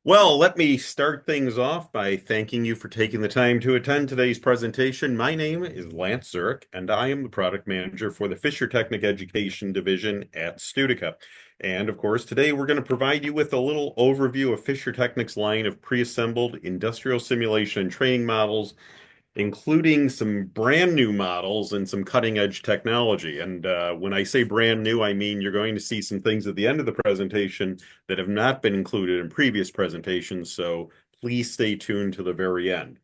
Well, let me start things off by thanking you for taking the time to attend today's presentation. My name is Lance Zurich, and I am the product manager for the fischertechnik Education Division at Studica. And of course, today we're going to provide you with a little overview of fischertechnik's line of pre-assembled industrial simulation and training models, including some brand new models and some cutting edge technology. And when I say brand new, I mean you're going to see some things at the end of the presentation that have not been included in previous presentations. So please stay tuned to the very end.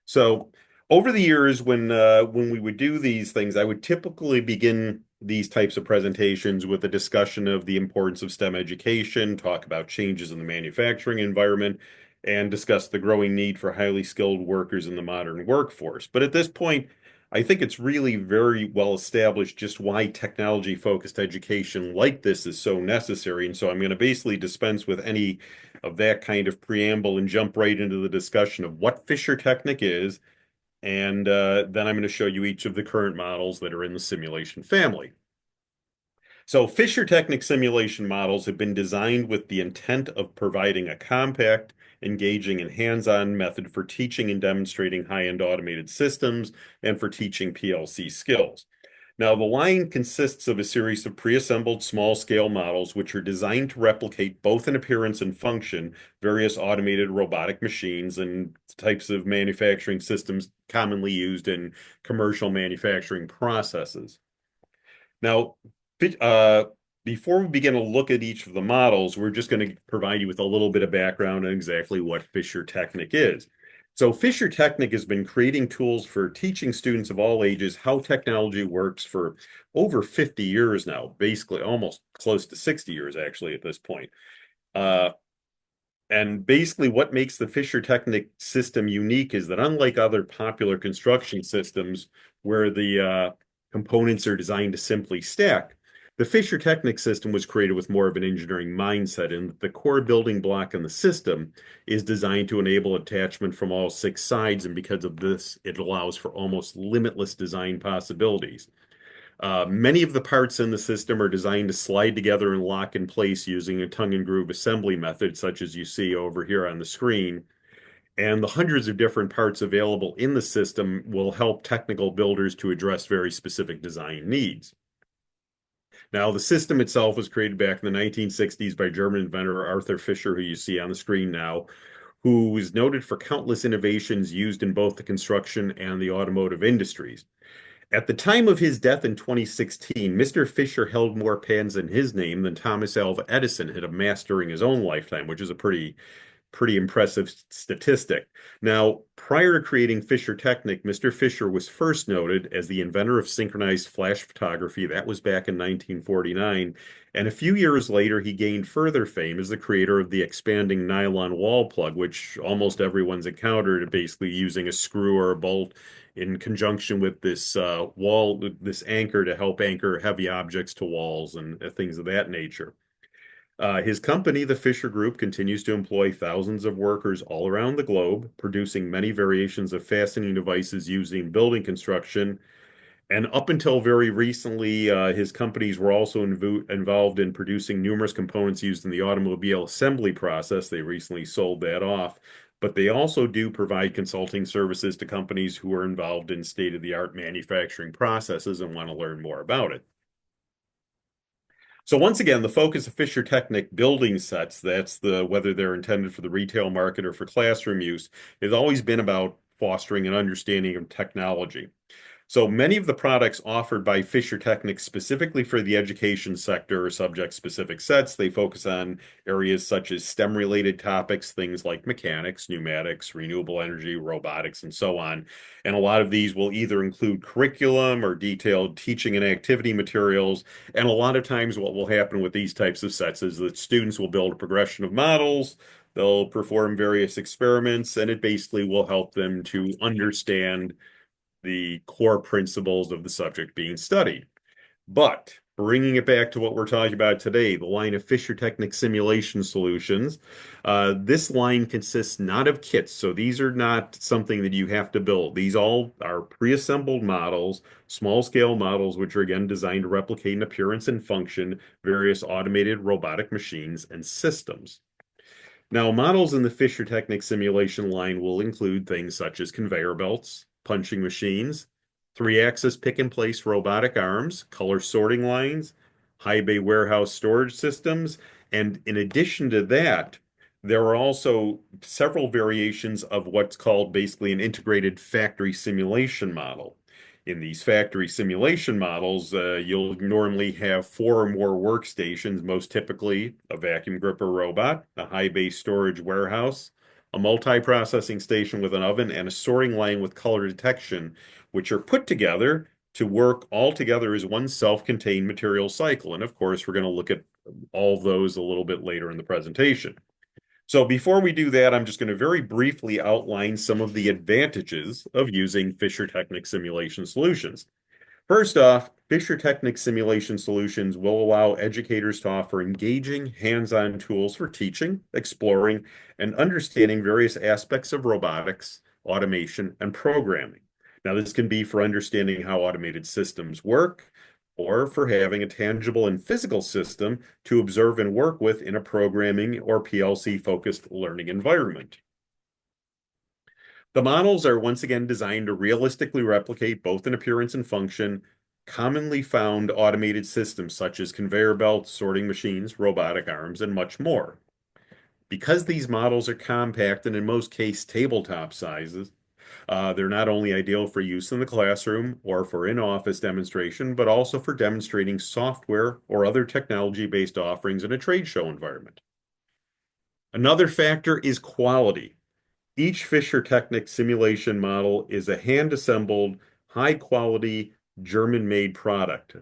So over the years, when we would do these things, I would typically begin these types of presentations with a discussion of the importance of STEM education, talk about changes in the manufacturing environment, and discuss the growing need for highly skilled workers in the modern workforce. But at this point, I think it's really very well established just why technology-focused education like this is so necessary. And so I'm going to basically dispense with any of that kind of preamble and jump right into the discussion of what fischertechnik is, and then I'm going to show you each of the current models that are in the simulation family. So fischertechnik simulation models have been designed with the intent of providing a compact, engaging, and hands-on method for teaching and demonstrating high-end automated systems and for teaching PLC skills. Now, the line consists of a series of pre-assembled small-scale models which are designed to replicate both in appearance and function various automated robotic machines and types of manufacturing systems commonly used in commercial manufacturing processes. Now, uh, before we begin to look at each of the models, we're just going to provide you with a little bit of background on exactly what fischertechnik is. So fischertechnik has been creating tools for teaching students of all ages how technology works for over 50 years now, basically almost close to 60 years actually at this point. Uh, and basically what makes the fischertechnik system unique is that unlike other popular construction systems where the components are designed to simply stack, the fischertechnik system was created with more of an engineering mindset, and the core building block in the system is designed to enable attachment from all six sides, and because of this, it allows for almost limitless design possibilities. Many of the parts in the system are designed to slide together and lock in place using a tongue and groove assembly method, such as you see over here on the screen. And the hundreds of different parts available in the system will help technical builders to address very specific design needs. Now, the system itself was created back in the 1960s by German inventor Arthur Fischer, who you see on the screen now, who is noted for countless innovations used in both the construction and the automotive industries. At the time of his death in 2016, Mr. Fisher held more patents in his name than Thomas Alva Edison had amassed during his own lifetime, which is a pretty impressive statistic. Now, prior to creating fischertechnik, Mr. Fisher was first noted as the inventor of synchronized flash photography. That was back in 1949. And a few years later, he gained further fame as the creator of the expanding nylon wall plug, which almost everyone's encountered, basically using a screw or a bolt in conjunction with this this anchor to help anchor heavy objects to walls and things of that nature. His company, the Fisher Group, continues to employ thousands of workers all around the globe, producing many variations of fastening devices using building construction. And up until very recently, his companies were also involved in producing numerous components used in the automobile assembly process. They recently sold that off. But they also do provide consulting services to companies who are involved in state-of-the-art manufacturing processes and want to learn more about it. So once again, the focus of fischertechnik building sets, that's whether they're intended for the retail market or for classroom use, has always been about fostering an understanding of technology. So many of the products offered by fischertechnik specifically for the education sector are subject-specific sets. They focus on areas such as STEM-related topics, things like mechanics, pneumatics, renewable energy, robotics, and so on. And a lot of these will either include curriculum or detailed teaching and activity materials. And a lot of times what will happen with these types of sets is that students will build a progression of models, they'll perform various experiments, and it basically will help them to understand the core principles of the subject being studied. But bringing it back to what we're talking about today, the line of fischertechnik simulation solutions, this line consists not of kits. So these are not something that you have to build. These all are pre-assembled models, small-scale models, which are again designed to replicate in appearance and function various automated robotic machines and systems. Now, models in the fischertechnik simulation line will include things such as conveyor belts, punching machines, three-axis pick-and-place robotic arms, color sorting lines, high bay warehouse storage systems, and in addition to that, there are also several variations of what's called basically an integrated factory simulation model. In these factory simulation models, you'll normally have four or more workstations, most typically a vacuum gripper robot, a high bay storage warehouse, a multi-processing station with an oven, and a sorting line with color detection, which are put together to work all together as one self-contained material cycle. And of course, we're going to look at all of those a little bit later in the presentation. So before we do that, I'm just going to very briefly outline some of the advantages of using fischertechnik simulation solutions. First off, fischertechnik simulation solutions will allow educators to offer engaging, hands-on tools for teaching, exploring, and understanding various aspects of robotics, automation, and programming. Now, this can be for understanding how automated systems work, or for having a tangible and physical system to observe and work with in a programming or PLC-focused learning environment. The models are once again designed to realistically replicate both in appearance and function commonly found automated systems such as conveyor belts, sorting machines, robotic arms, and much more. Because these models are compact and in most cases tabletop sizes, they're not only ideal for use in the classroom or for in-office demonstration, but also for demonstrating software or other technology-based offerings in a trade show environment. Another factor is quality. Each fischertechnik simulation model is a hand-assembled, high-quality, German-made product.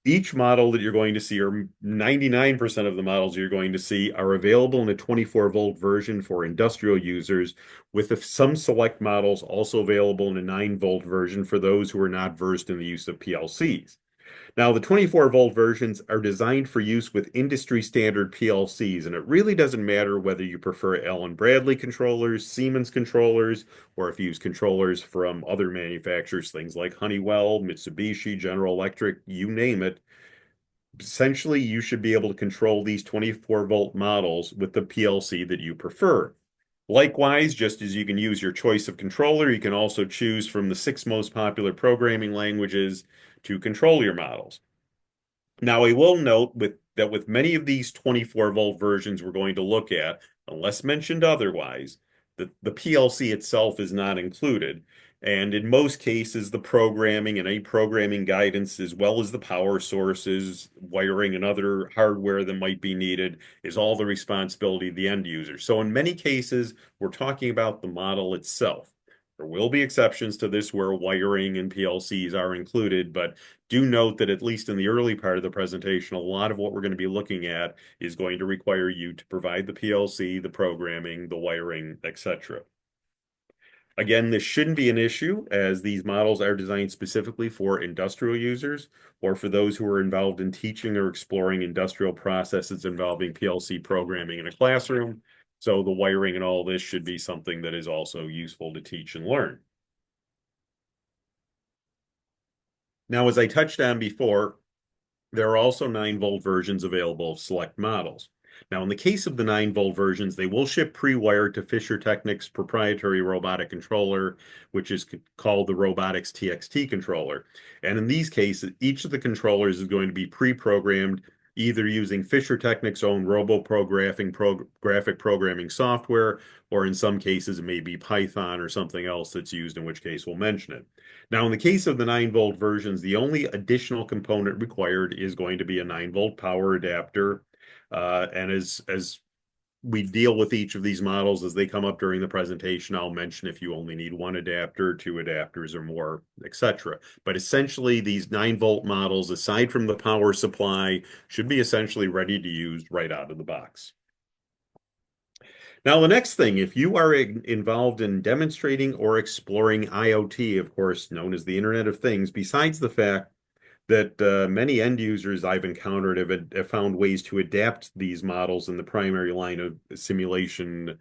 Each model that you're going to see, or 99% of the models you're going to see, are available in a 24-volt version for industrial users, with some select models also available in a 9-volt version for those who are not versed in the use of PLCs. Now, the 24-volt versions are designed for use with industry standard PLCs, and it really doesn't matter whether you prefer Allen Bradley controllers, Siemens controllers, or if you use controllers from other manufacturers, things like Honeywell, Mitsubishi, General Electric, you name it. Essentially, you should be able to control these 24-volt models with the PLC that you prefer. Likewise, just as you can use your choice of controller, you can also choose from the 6 most popular programming languages to control your models. Now, I will note that with many of these 24-volt versions we're going to look at, unless mentioned otherwise, the PLC itself is not included. And in most cases, the programming and any programming guidance, as well as the power sources, wiring, and other hardware that might be needed, is all the responsibility of the end user. So in many cases, we're talking about the model itself. There will be exceptions to this where wiring and PLCs are included, but do note that at least in the early part of the presentation, a lot of what we're going to be looking at is going to require you to provide the PLC, the programming, the wiring, etc. Again, this shouldn't be an issue as these models are designed specifically for industrial users or for those who are involved in teaching or exploring industrial processes involving PLC programming in a classroom. So the wiring and all this should be something that is also useful to teach and learn. Now, as I touched on before, there are also 9-volt versions available of select models. Now, in the case of the 9-volt versions, they will ship pre-wired to fischertechnik's proprietary robotic controller, which is called the Robotics TXT controller. And in these cases, each of the controllers is going to be pre-programmed either using fischertechnik's own graphic programming software, or in some cases, it may be Python or something else that's used, in which case we'll mention it. Now, in the case of the 9-volt versions, the only additional component required is going to be a 9-volt power adapter. And as we deal with each of these models as they come up during the presentation, I'll mention if you only need one adapter, 2 adapters, or more, etc. But essentially, these 9-volt models, aside from the power supply, should be essentially ready to use right out of the box. Now, the next thing, if you are involved in demonstrating or exploring IoT, of course, known as the Internet of Things, besides the fact that many end users I've encountered have found ways to adapt these models in the primary line of simulation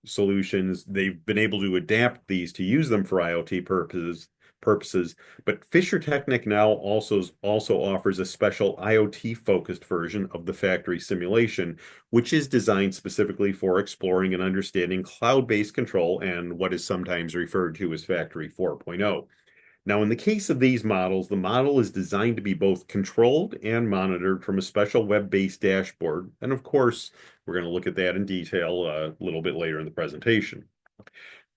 solutions, they've been able to adapt these to use them for IoT purposes. purposes. But Fischer Technic now also offers a special IoT-focused version of the factory simulation, which is designed specifically for exploring and understanding cloud-based control and what is sometimes referred to as Factory 4.0. Now, in the case of these models, the model is designed to be both controlled and monitored from a special web-based dashboard. And of course, we're going to look at that in detail a little bit later in the presentation.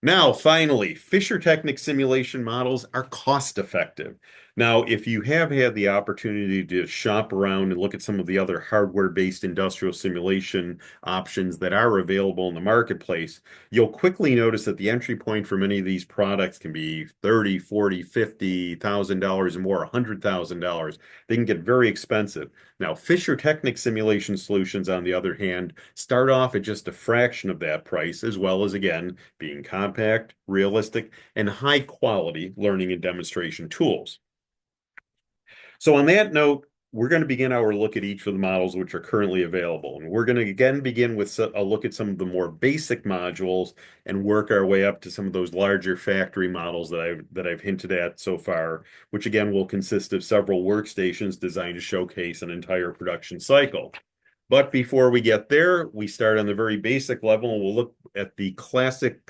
Now, finally, fischertechnik simulation models are cost effective. Now, if you have had the opportunity to shop around and look at some of the other hardware-based industrial simulation options that are available in the marketplace, you'll quickly notice that the entry point for many of these products can be 30, 40, 50,000 dollars and more, $100,000. They can get very expensive. Now, fischertechnik simulation solutions, on the other hand, start off at just a fraction of that price, as well as, again, being compact, realistic, and high quality learning and demonstration tools. So on that note, we're going to begin our look at each of the models which are currently available. And we're going to again begin with a look at some of the more basic modules and work our way up to some of those larger factory models that I've hinted at so far, which again will consist of several workstations designed to showcase an entire production cycle. But before we get there, we start on the very basic level and we'll look at the classic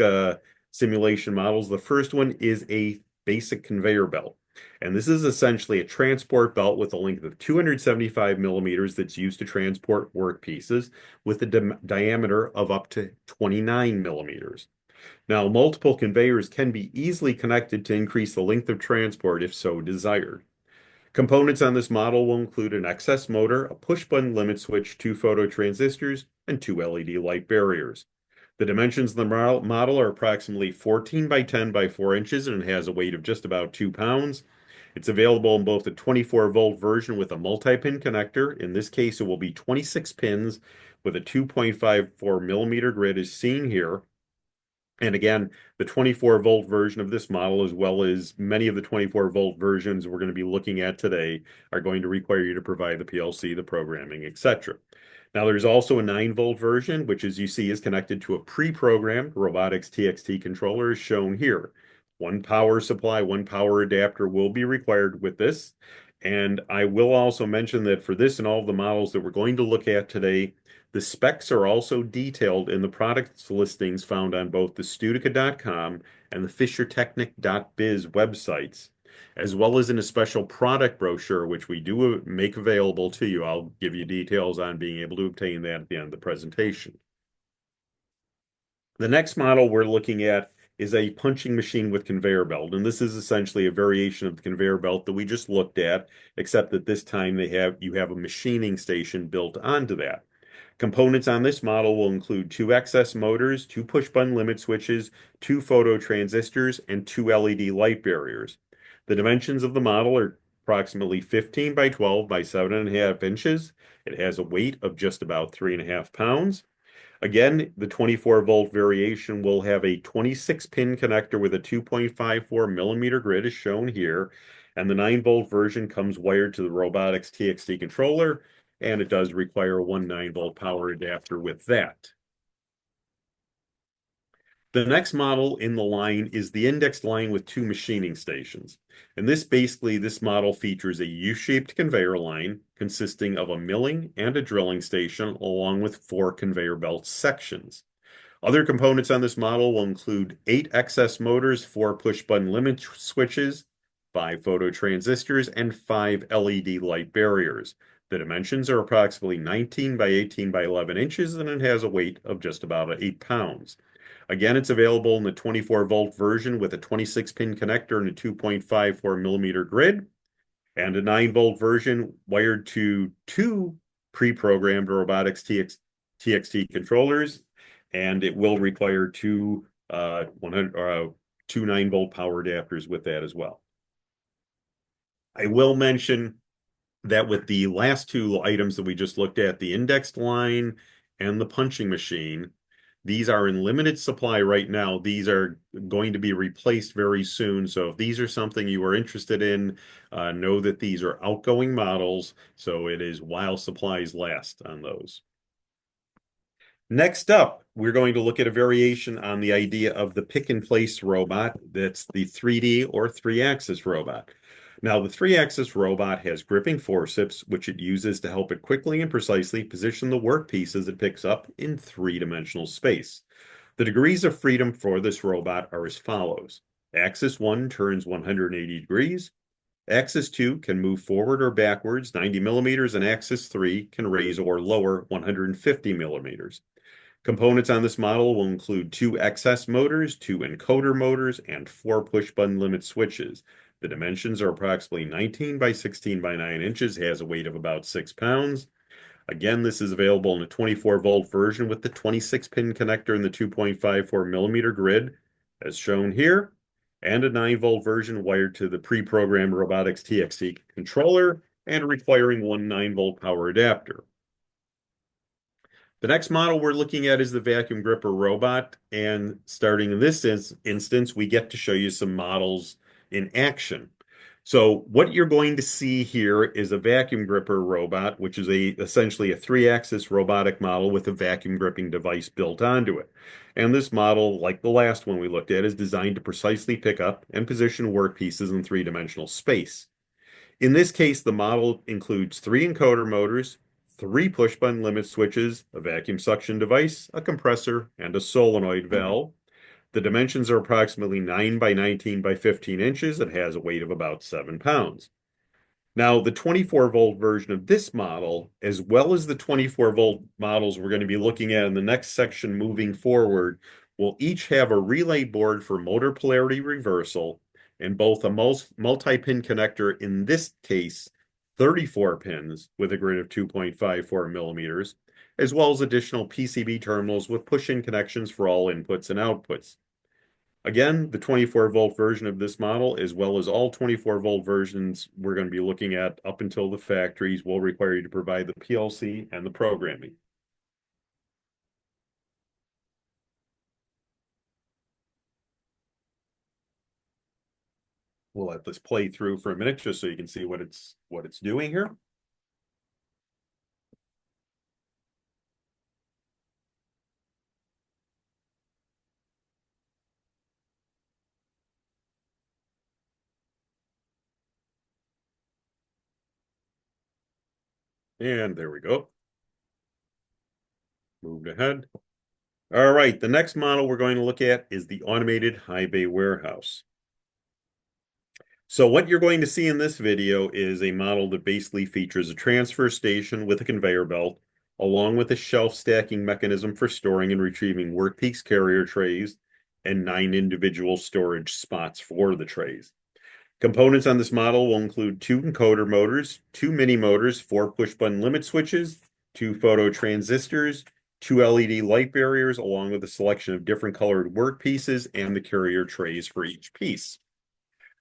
simulation models. The first one is a basic conveyor belt. And this is essentially a transport belt with a length of 275 millimeters that's used to transport work pieces with a diameter of up to 29 millimeters. Now, multiple conveyors can be easily connected to increase the length of transport if so desired. Components on this model will include an excess motor, a push-button limit switch, two phototransistors, and two LED light barriers. The dimensions of the model are approximately 14 by 10 by 4 inches, and it has a weight of just about 2 pounds. It's available in both a 24-volt version with a multi-pin connector. In this case, it will be 26 pins with a 2.54 millimeter grid as seen here. And again, the 24-volt version of this model, as well as many of the 24-volt versions we're going to be looking at today, are going to require you to provide the PLC, the programming, etc. Now, there's also a 9-volt version, which, as you see, is connected to a pre-programmed robotics TXT controller, as shown here. One power supply, one power adapter will be required with this. And I will also mention that for this and all of the models that we're going to look at today, the specs are also detailed in the products listings found on both the Studica.com and the fischertechnik.biz websites, as well as in a special product brochure, which we do make available to you. I'll give you details on being able to obtain that at the end of the presentation. The next model we're looking at is a punching machine with conveyor belt, and this is essentially a variation of the conveyor belt that we just looked at, except that this time you have a machining station built onto that. Components on this model will include two excess motors, two push-button limit switches, two phototransistors, and two LED light barriers. The dimensions of the model are approximately 15 by 12 by 7.5 inches. It has a weight of just about 3.5 pounds. Again, the 24-volt variation will have a 26-pin connector with a 2.54 millimeter grid as shown here, and the 9-volt version comes wired to the robotics TXT controller, and it does require one 9-volt power adapter with that. The next model in the line is the indexed line with two machining stations. And this model features a U-shaped conveyor line consisting of a milling and a drilling station along with 4 conveyor belt sections. Other components on this model will include 8 excess motors, 4 push-button limit switches, 5 phototransistors, and 5 LED light barriers. The dimensions are approximately 19 by 18 by 11 inches, and it has a weight of just about 8 pounds. Again, it's available in the 24-volt version with a 26-pin connector and a 2.54 millimeter grid, and a 9-volt version wired to 2 pre-programmed robotics TXT controllers, and it will require two 9-volt power adapters with that as well. I will mention that with the last two items that we just looked at, the indexed line and the punching machine, these are in limited supply right now. These are going to be replaced very soon. So if these are something you are interested in, know that these are outgoing models. So it is while supplies last on those. Next up, we're going to look at a variation on the idea of the pick and place robot. That's the 3D or three-axis robot. Now, the three-axis robot has gripping forceps, which it uses to help it quickly and precisely position the work pieces it picks up in three-dimensional space. The degrees of freedom for this robot are as follows. Axis 1 turns 180 degrees. Axis 2 can move forward or backwards 90 millimeters, and Axis 3 can raise or lower 150 millimeters. Components on this model will include two XS motors, two encoder motors, and four push-button limit switches. The dimensions are approximately 19 by 16 by 9 inches, has a weight of about 6 pounds. Again, this is available in a 24-volt version with the 26-pin connector and the 2.54 millimeter grid, as shown here, and a 9-volt version wired to the pre-programmed robotics TXT controller and requiring one 9-volt power adapter. The next model we're looking at is the vacuum gripper robot, and starting in this instance, we get to show you some models in action. So what you're going to see here is a vacuum gripper robot, which is essentially a three-axis robotic model with a vacuum gripping device built onto it. And this model, like the last one we looked at, is designed to precisely pick up and position work pieces in three-dimensional space. In this case, the model includes three encoder motors, three push-button limit switches, a vacuum suction device, a compressor, and a solenoid valve. The dimensions are approximately 9 by 19 by 15 inches and has a weight of about 7 pounds. Now, the 24-volt version of this model, as well as the 24-volt models we're going to be looking at in the next section moving forward, will each have a relay board for motor polarity reversal and both a multi-pin connector, in this case, 34 pins with a grid of 2.54 millimeters, as well as additional PCB terminals with push-in connections for all inputs and outputs. Again, the 24-volt version of this model, as well as all 24-volt versions we're going to be looking at up until the factories, will require you to provide the PLC and the programming. We'll let this play through for a minute just so you can see what it's doing here. And there we go. Moved ahead. All right, the next model we're going to look at is the automated high bay warehouse. So what you're going to see in this video is a model that basically features a transfer station with a conveyor belt, along with a shelf stacking mechanism for storing and retrieving workpiece carrier trays, and 9 individual storage spots for the trays. Components on this model will include 2 encoder motors, 2 mini motors, 4 push-button limit switches, 2 photo transistors, 2 LED light barriers, along with a selection of different colored work pieces and the carrier trays for each piece.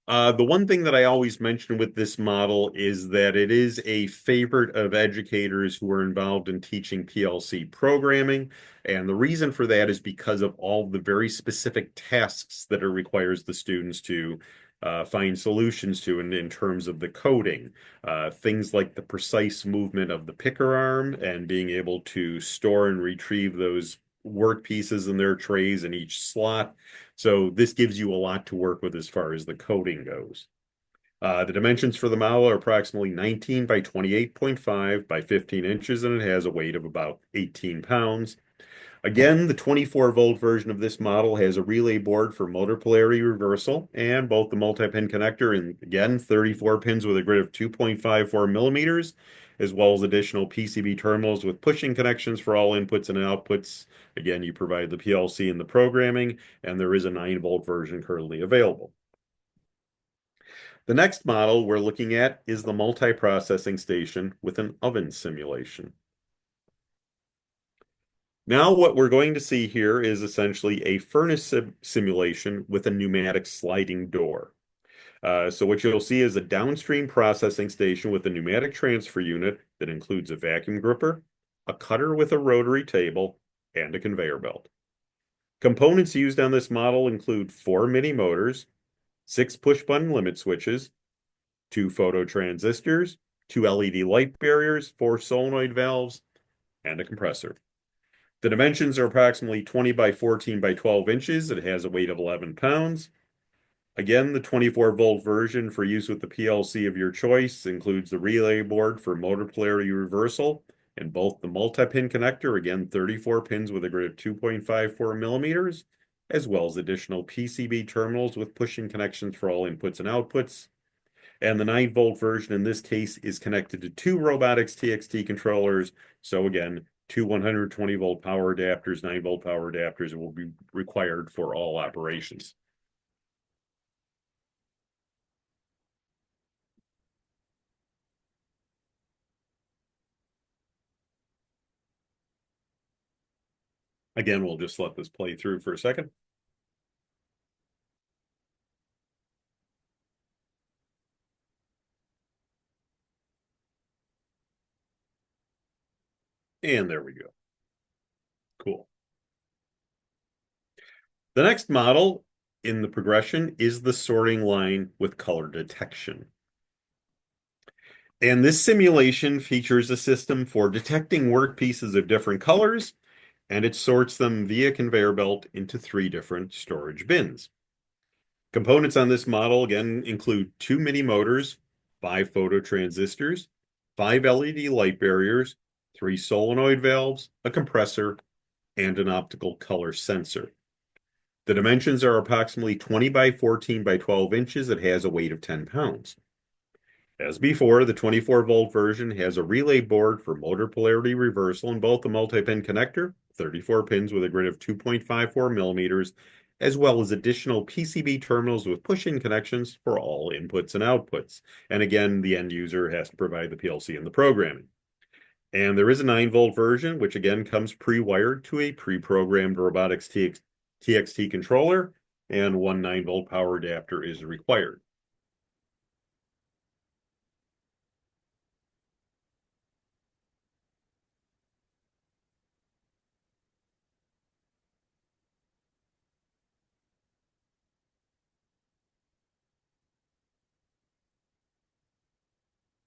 The one thing that I always mention with this model is that it is a favorite of educators who are involved in teaching PLC programming. And the reason for that is because of all the very specific tasks that it requires the students to find solutions to in terms of the coding. Things like the precise movement of the picker arm and being able to store and retrieve those work pieces in their trays in each slot. So this gives you a lot to work with as far as the coding goes. The dimensions for the model are approximately 19 by 28.5 by 15 inches, and it has a weight of about 18 pounds. Again, the 24-volt version of this model has a relay board for motor polarity reversal and both the multi-pin connector and, again, 34 pins with a grid of 2.54 millimeters, as well as additional PCB terminals with pushing connections for all inputs and outputs. Again, you provide the PLC and the programming, and there is a 9-volt version currently available. The next model we're looking at is the multi-processing station with an oven simulation. Now what we're going to see here is essentially a furnace simulation with a pneumatic sliding door. So what you'll see is a downstream processing station with a pneumatic transfer unit that includes a vacuum gripper, a cutter with a rotary table, and a conveyor belt. Components used on this model include 4 mini motors, 6 push-button limit switches, 2 photo transistors, 2 LED light barriers, 4 solenoid valves, and a compressor. The dimensions are approximately 20 by 14 by 12 inches. It has a weight of 11 pounds. Again, the 24-volt version for use with the PLC of your choice includes the relay board for motor polarity reversal and both the multi-pin connector, again, 34 pins with a grid of 2.54 millimeters, as well as additional PCB terminals with pushing connections for all inputs and outputs. And the 9-volt version in this case is connected to two robotics TXT controllers. So again, two 120-volt power adapters, 9-volt power adapters will be required for all operations. Again, we'll just let this play through for a second. And there we go. Cool. The next model in the progression is the sorting line with color detection. And this simulation features a system for detecting work pieces of different colors, and it sorts them via conveyor belt into 3 different storage bins. Components on this model, again, include 2 mini motors, 5 phototransistors, 5 LED light barriers, 3 solenoid valves, a compressor, and an optical color sensor. The dimensions are approximately 20 by 14 by 12 inches. It has a weight of 10 pounds. As before, the 24-volt version has a relay board for motor polarity reversal and both the multi-pin connector, 34 pins with a grid of 2.54 millimeters, as well as additional PCB terminals with push-in connections for all inputs and outputs. And again, the end user has to provide the PLC and the programming. And there is a 9-volt version, which again comes pre-wired to a pre-programmed robotics TXT controller, and one 9-volt power adapter is required.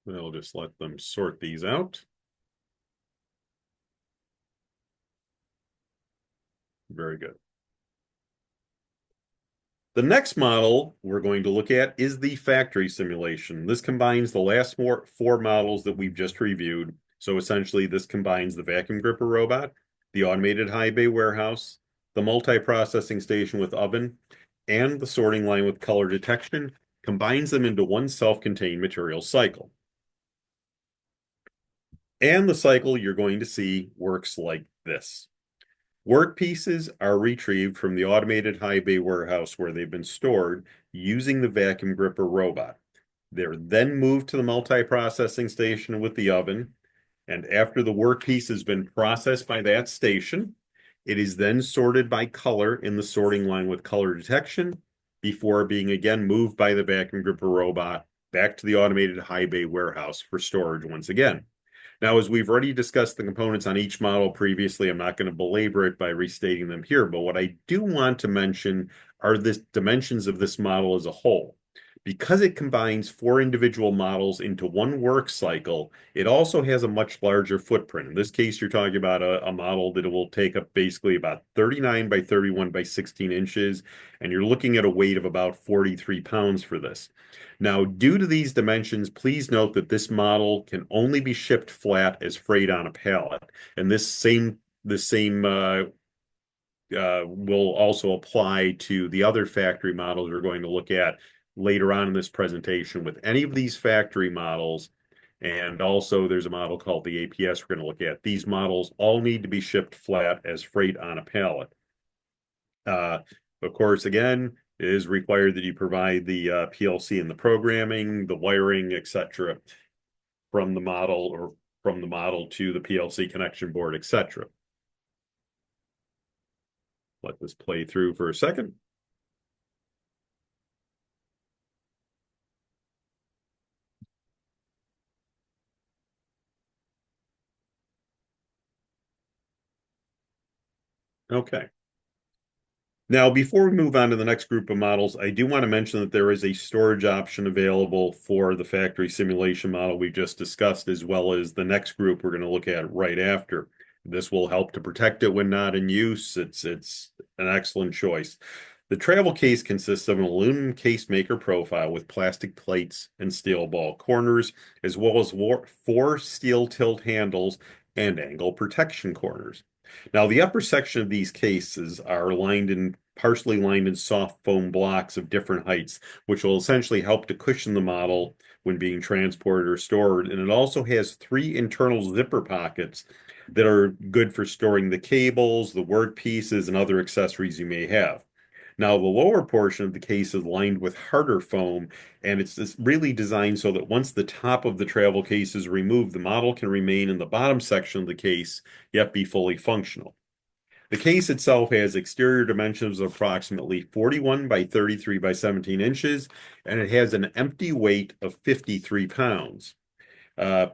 We'll just let them sort these out. Very good. The next model we're going to look at is the factory simulation. This combines the last four models that we've just reviewed. So essentially, this combines the vacuum gripper robot, the automated high bay warehouse, the multi-processing station with oven, and the sorting line with color detection, combines them into one self-contained material cycle. And the cycle you're going to see works like this. Work pieces are retrieved from the automated high bay warehouse where they've been stored using the vacuum gripper robot. They're then moved to the multi-processing station with the oven, and after the workpiece has been processed by that station, it is then sorted by color in the sorting line with color detection before being again moved by the vacuum gripper robot back to the automated high bay warehouse for storage once again. Now, as we've already discussed the components on each model previously, I'm not going to belabor it by restating them here, but what I do want to mention are the dimensions of this model as a whole. Because it combines 4 individual models into one work cycle, it also has a much larger footprint. In this case, you're talking about a model that will take up basically about 39 by 31 by 16 inches, and you're looking at a weight of about 43 pounds for this. Now, due to these dimensions, please note that this model can only be shipped flat as freight on a pallet. And the same will also apply to the other factory models we're going to look at later on in this presentation with any of these factory models. And also there's a model called the APS we're going to look at. These models all need to be shipped flat as freight on a pallet. Of course, again, it is required that you provide the PLC and the programming, the wiring, etc., from the model or from the model to the PLC connection board, etc. Let this play through for a second. Okay. Now, before we move on to the next group of models, I do want to mention that there is a storage option available for the factory simulation model we just discussed, as well as the next group we're going to look at right after. This will help to protect it when not in use. It's an excellent choice. The travel case consists of an aluminum case maker profile with plastic plates and steel ball corners, as well as four steel tilt handles and angle protection corners. Now, the upper section of these cases are partially lined in soft foam blocks of different heights, which will essentially help to cushion the model when being transported or stored. And it also has three internal zipper pockets that are good for storing the cables, the work pieces, and other accessories you may have. Now, the lower portion of the case is lined with harder foam, and it's really designed so that once the top of the travel case is removed, the model can remain in the bottom section of the case, yet be fully functional. The case itself has exterior dimensions of approximately 41 by 33 by 17 inches, and it has an empty weight of 53 pounds.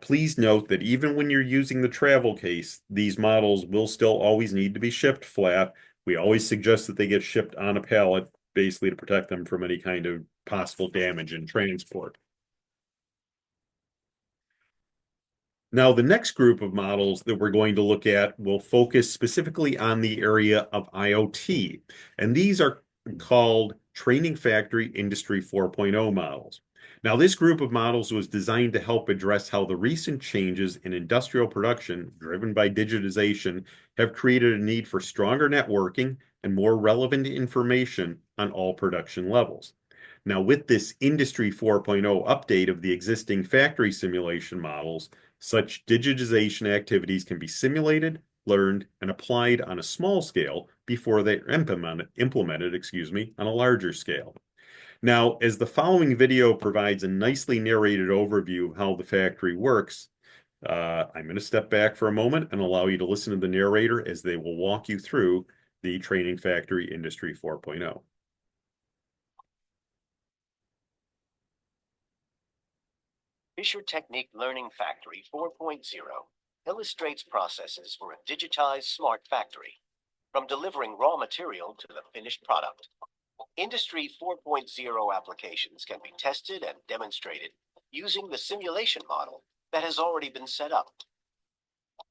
Please note that even when you're using the travel case, these models will still always need to be shipped flat. We always suggest that they get shipped on a pallet, basically to protect them from any kind of possible damage in transport. Now, the next group of models that we're going to look at will focus specifically on the area of IoT, and these are called Training Factory Industry 4.0 models. Now, this group of models was designed to help address how the recent changes in industrial production, driven by digitization, have created a need for stronger networking and more relevant information on all production levels. Now, with this Industry 4.0 update of the existing factory simulation models, such digitization activities can be simulated, learned, and applied on a small scale before they're implemented, on a larger scale. Now, as the following video provides a nicely narrated overview of how the factory works, I'm going to step back for a moment and allow you to listen to the narrator as they will walk you through the Training Factory Industry 4.0. Fischertechnik Learning Factory 4.0 illustrates processes for a digitized smart factory, from delivering raw material to the finished product. Industry 4.0 applications can be tested and demonstrated using the simulation model that has already been set up.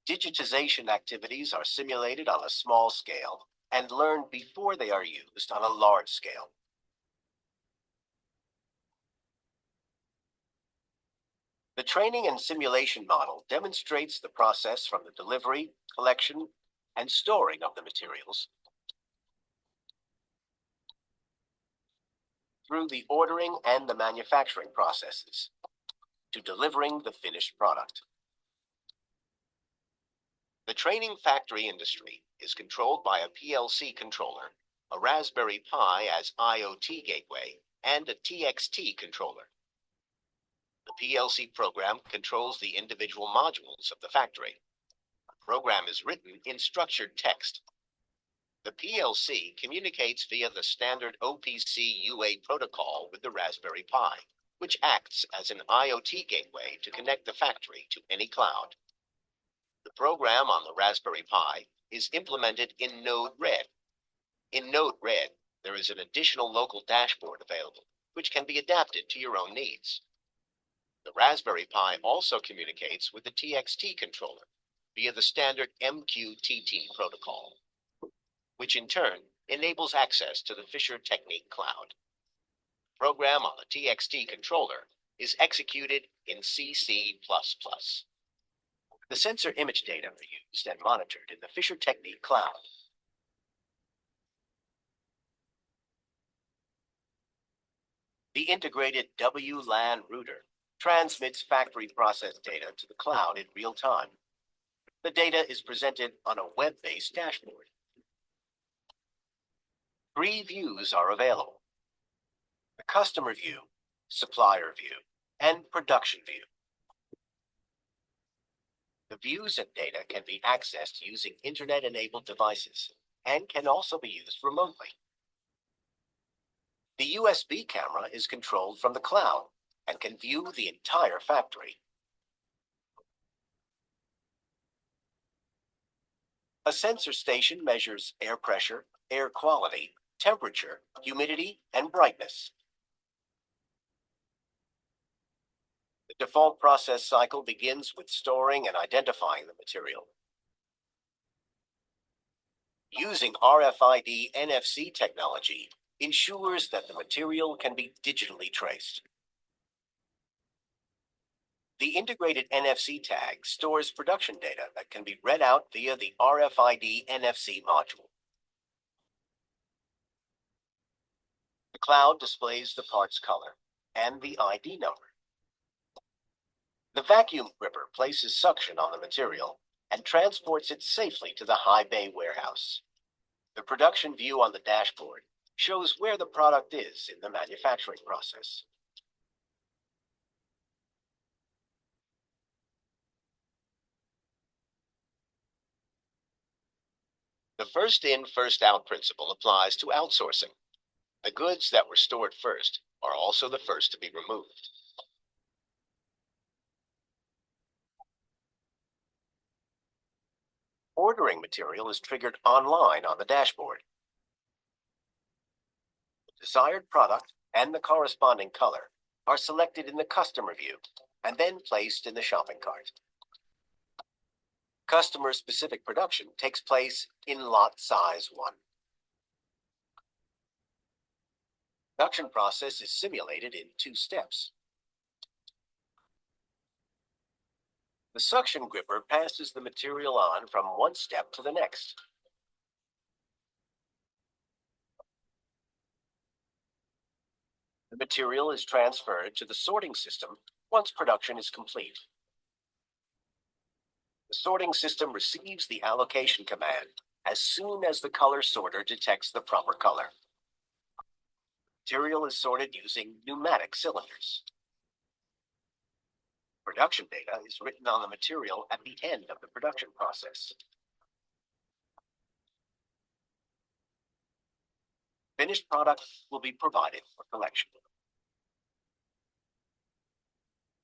Digitization activities are simulated on a small scale and learned before they are used on a large scale. The training and simulation model demonstrates the process from the delivery, collection, and storing of the materials through the ordering and the manufacturing processes to delivering the finished product. The training factory industry is controlled by a PLC controller, a Raspberry Pi as IoT gateway, and a TXT controller. The PLC program controls the individual modules of the factory. The program is written in structured text. The PLC communicates via the standard OPC UA protocol with the Raspberry Pi, which acts as an IoT gateway to connect the factory to any cloud. The program on the Raspberry Pi is implemented in Node Red. In Node Red, there is an additional local dashboard available, which can be adapted to your own needs. The Raspberry Pi also communicates with the TXT controller via the standard MQTT protocol, which in turn enables access to the Fischertechnik cloud. The program on the TXT controller is executed in CC++. The sensor image data are used and monitored in the Fischertechnik cloud. The integrated WLAN router transmits factory process data to the cloud in real time. The data is presented on a web-based dashboard. 3 views are available: the customer view, supplier view, and production view. The views and data can be accessed using internet-enabled devices and can also be used remotely. The USB camera is controlled from the cloud and can view the entire factory. A sensor station measures air pressure, air quality, temperature, humidity, and brightness. The default process cycle begins with storing and identifying the material. Using RFID NFC technology ensures that the material can be digitally traced. The integrated NFC tag stores production data that can be read out via the RFID NFC module. The cloud displays the part's color and the ID number. The vacuum gripper places suction on the material and transports it safely to the high bay warehouse. The production view on the dashboard shows where the product is in the manufacturing process. The first in, first out principle applies to outsourcing. The goods that were stored first are also the first to be removed. Ordering material is triggered online on the dashboard. The desired product and the corresponding color are selected in the customer view and then placed in the shopping cart. Customer-specific production takes place in lot size 1. Production process is simulated in 2 steps. The suction gripper passes the material on from one step to the next. The material is transferred to the sorting system once production is complete. The sorting system receives the allocation command as soon as the color sorter detects the proper color. Material is sorted using pneumatic cylinders. Production data is written on the material at the end of the production process. Finished product will be provided for collection.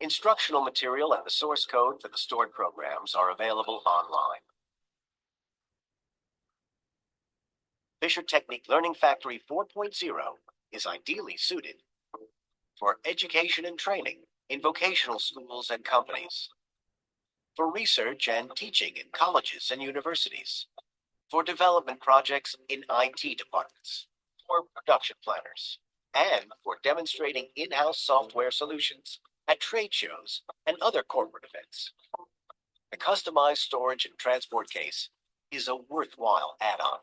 Instructional material and the source code for the stored programs are available online. fischertechnik Learning Factory 4.0 is ideally suited for education and training in vocational schools and companies, for research and teaching in colleges and universities, for development projects in IT departments, for production planners, and for demonstrating in-house software solutions at trade shows and other corporate events. The customized storage and transport case is a worthwhile add-on.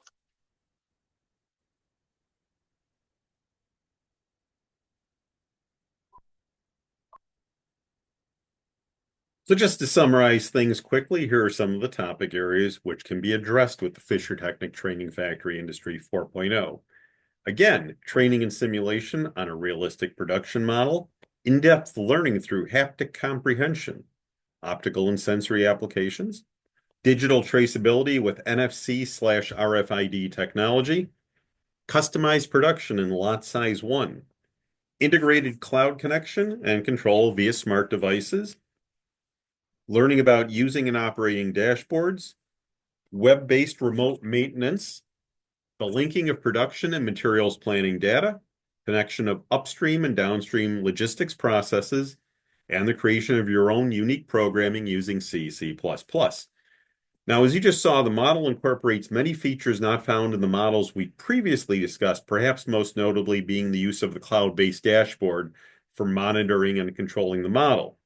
So just to summarize things quickly, here are some of the topic areas which can be addressed with the fischertechnik Training Factory Industry 4.0. Again, training and simulation on a realistic production model, in-depth learning through haptic comprehension, optical and sensory applications, digital traceability with NFC/RFID technology, customized production in lot size 1, integrated cloud connection and control via smart devices, learning about using and operating dashboards, web-based remote maintenance, the linking of production and materials planning data, connection of upstream and downstream logistics processes, and the creation of your own unique programming using C++. Now, as you just saw, the model incorporates many features not found in the models we previously discussed, perhaps most notably being the use of the cloud-based dashboard for monitoring and controlling the model.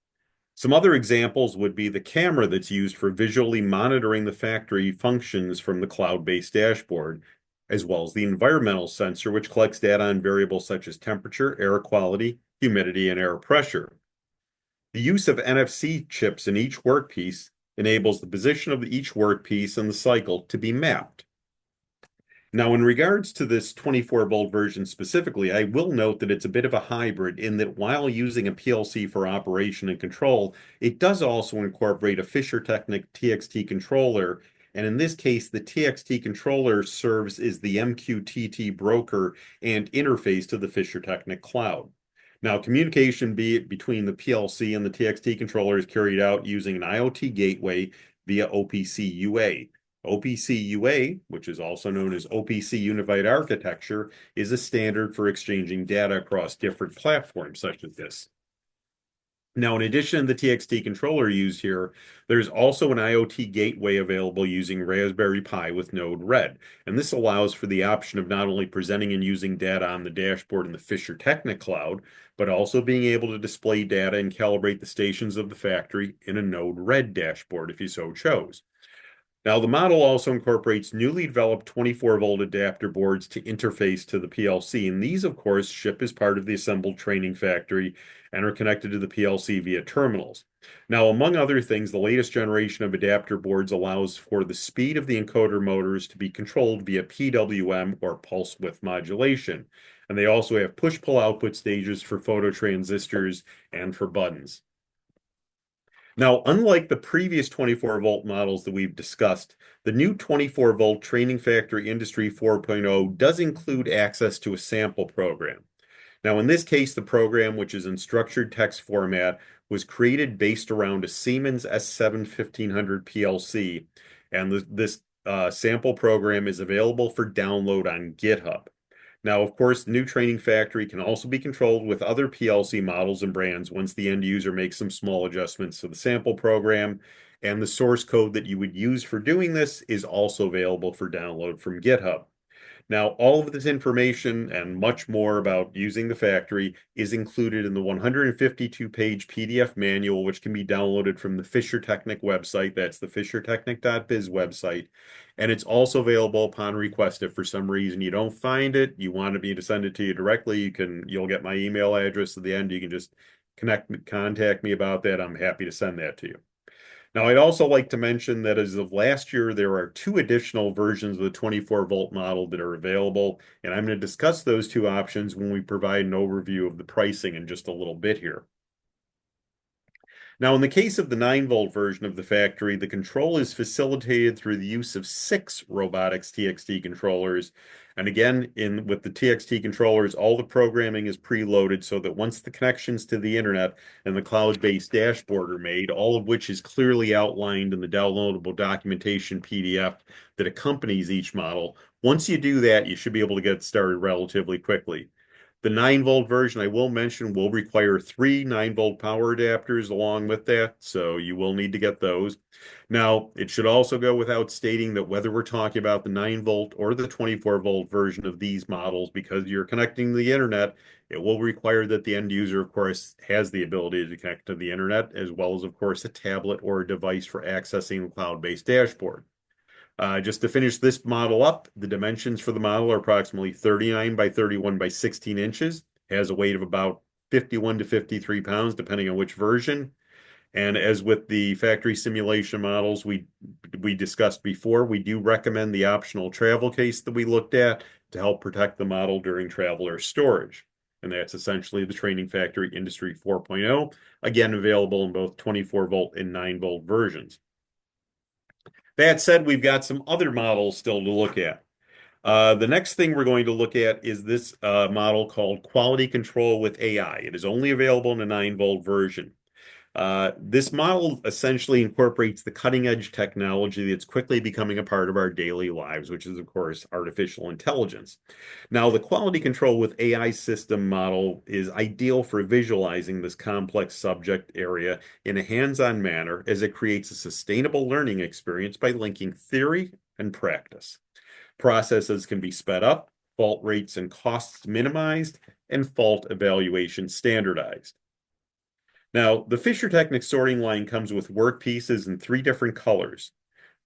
Some other examples would be the camera that's used for visually monitoring the factory functions from the cloud-based dashboard, as well as the environmental sensor, which collects data on variables such as temperature, air quality, humidity, and air pressure. The use of NFC chips in each workpiece enables the position of each workpiece in the cycle to be mapped. Now, in regards to this 24-volt version specifically, I will note that it's a bit of a hybrid in that while using a PLC for operation and control, it does also incorporate a fischertechnik TXT controller. And in this case, the TXT controller serves as the MQTT broker and interface to the fischertechnik cloud. Now, communication between the PLC and the TXT controller is carried out using an IoT gateway via OPC UA. OPC UA, which is also known as OPC Unified Architecture, is a standard for exchanging data across different platforms such as this. Now, in addition to the TXT controller used here, there's also an IoT gateway available using Raspberry Pi with Node-RED. And this allows for the option of not only presenting and using data on the dashboard in the fischertechnik cloud, but also being able to display data and calibrate the stations of the factory in a Node-RED dashboard if you so chose. Now, the model also incorporates newly developed 24-volt adapter boards to interface to the PLC, and these, of course, ship as part of the assembled training factory and are connected to the PLC via terminals. Now, among other things, the latest generation of adapter boards allows for the speed of the encoder motors to be controlled via PWM or pulse width modulation, and they also have push-pull output stages for phototransistors and for buttons. Now, unlike the previous 24-volt models that we've discussed, the new 24-volt Training Factory Industry 4.0 does include access to a sample program. Now, in this case, the program, which is in structured text format, was created based around a Siemens S7 1500 PLC, and this sample program is available for download on GitHub. Now, of course, new Training Factory can also be controlled with other PLC models and brands once the end user makes some small adjustments to the sample program, and the source code that you would use for doing this is also available for download from GitHub. Now, all of this information and much more about using the factory is included in the 152-page PDF manual, which can be downloaded from the fischertechnik website. That's the fischertechnik.biz website. And it's also available upon request. If for some reason you don't find it, you want me to send it to you directly, you'll get my email address at the end. You can just contact me about that. I'm happy to send that to you. Now, I'd also like to mention that as of last year, there are 2 additional versions of the 24-volt model that are available, and I'm going to discuss those 2 options when we provide an overview of the pricing in just a little bit here. Now, in the case of the 9-volt version of the factory, the control is facilitated through the use of 6 robotics TXT controllers. And again, with the TXT controllers, all the programming is preloaded so that once the connections to the internet and the cloud-based dashboard are made, all of which is clearly outlined in the downloadable documentation PDF that accompanies each model, once you do that, you should be able to get started relatively quickly. The 9-volt version, I will mention, will require 3 9-volt power adapters along with that, so you will need to get those. Now, it should also go without stating that whether we're talking about the 9-volt or the 24-volt version of these models, because you're connecting to the internet, it will require that the end user, of course, has the ability to connect to the internet, as well as, of course, a tablet or a device for accessing the cloud-based dashboard. Just to finish this model up, the dimensions for the model are approximately 39 by 31 by 16 inches. It has a weight of about 51 to 53 pounds, depending on which version. And as with the factory simulation models we discussed before, we do recommend the optional travel case that we looked at to help protect the model during travel or storage. And that's essentially the Training Factory Industry 4.0, again available in both 24-volt and 9-volt versions. That said, we've got some other models still to look at. The next thing we're going to look at is this model called Quality Control with AI. It is only available in a 9-volt version. This model essentially incorporates the cutting-edge technology that's quickly becoming a part of our daily lives, which is, of course, artificial intelligence. Now, the quality control with AI system model is ideal for visualizing this complex subject area in a hands-on manner as it creates a sustainable learning experience by linking theory and practice. Processes can be sped up, fault rates and costs minimized, and fault evaluation standardized. Now, the fischertechnik sorting line comes with workpieces in 3 different colors.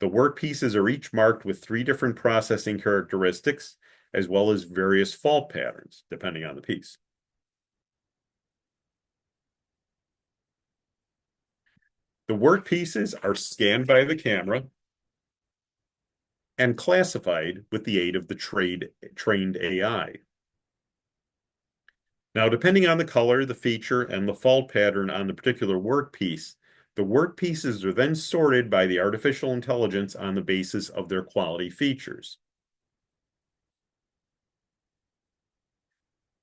The workpieces are each marked with 3 different processing characteristics, as well as various fault patterns, depending on the piece. The workpieces are scanned by the camera and classified with the aid of the trained AI. Now, depending on the color, the feature, and the fault pattern on the particular workpiece, the workpieces are then sorted by the artificial intelligence on the basis of their quality features.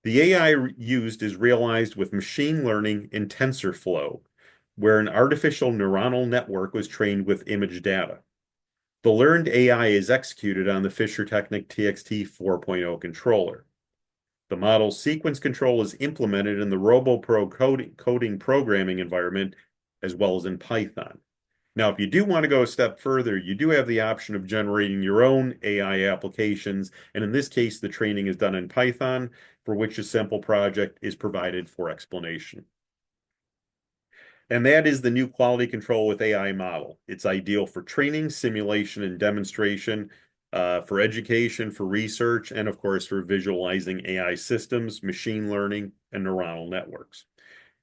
The AI used is realized with machine learning in TensorFlow, where an artificial neuronal network was trained with image data. The learned AI is executed on the fischertechnik TXT 4.0 controller. The model's sequence control is implemented in the RoboPro coding programming environment as well as in Python. Now, if you do want to go a step further, you do have the option of generating your own AI applications. And in this case, the training is done in Python, for which a simple project is provided for explanation. And that is the new quality control with AI model. It's ideal for training, simulation, and demonstration, for education, for research, and of course, for visualizing AI systems, machine learning, and neuronal networks.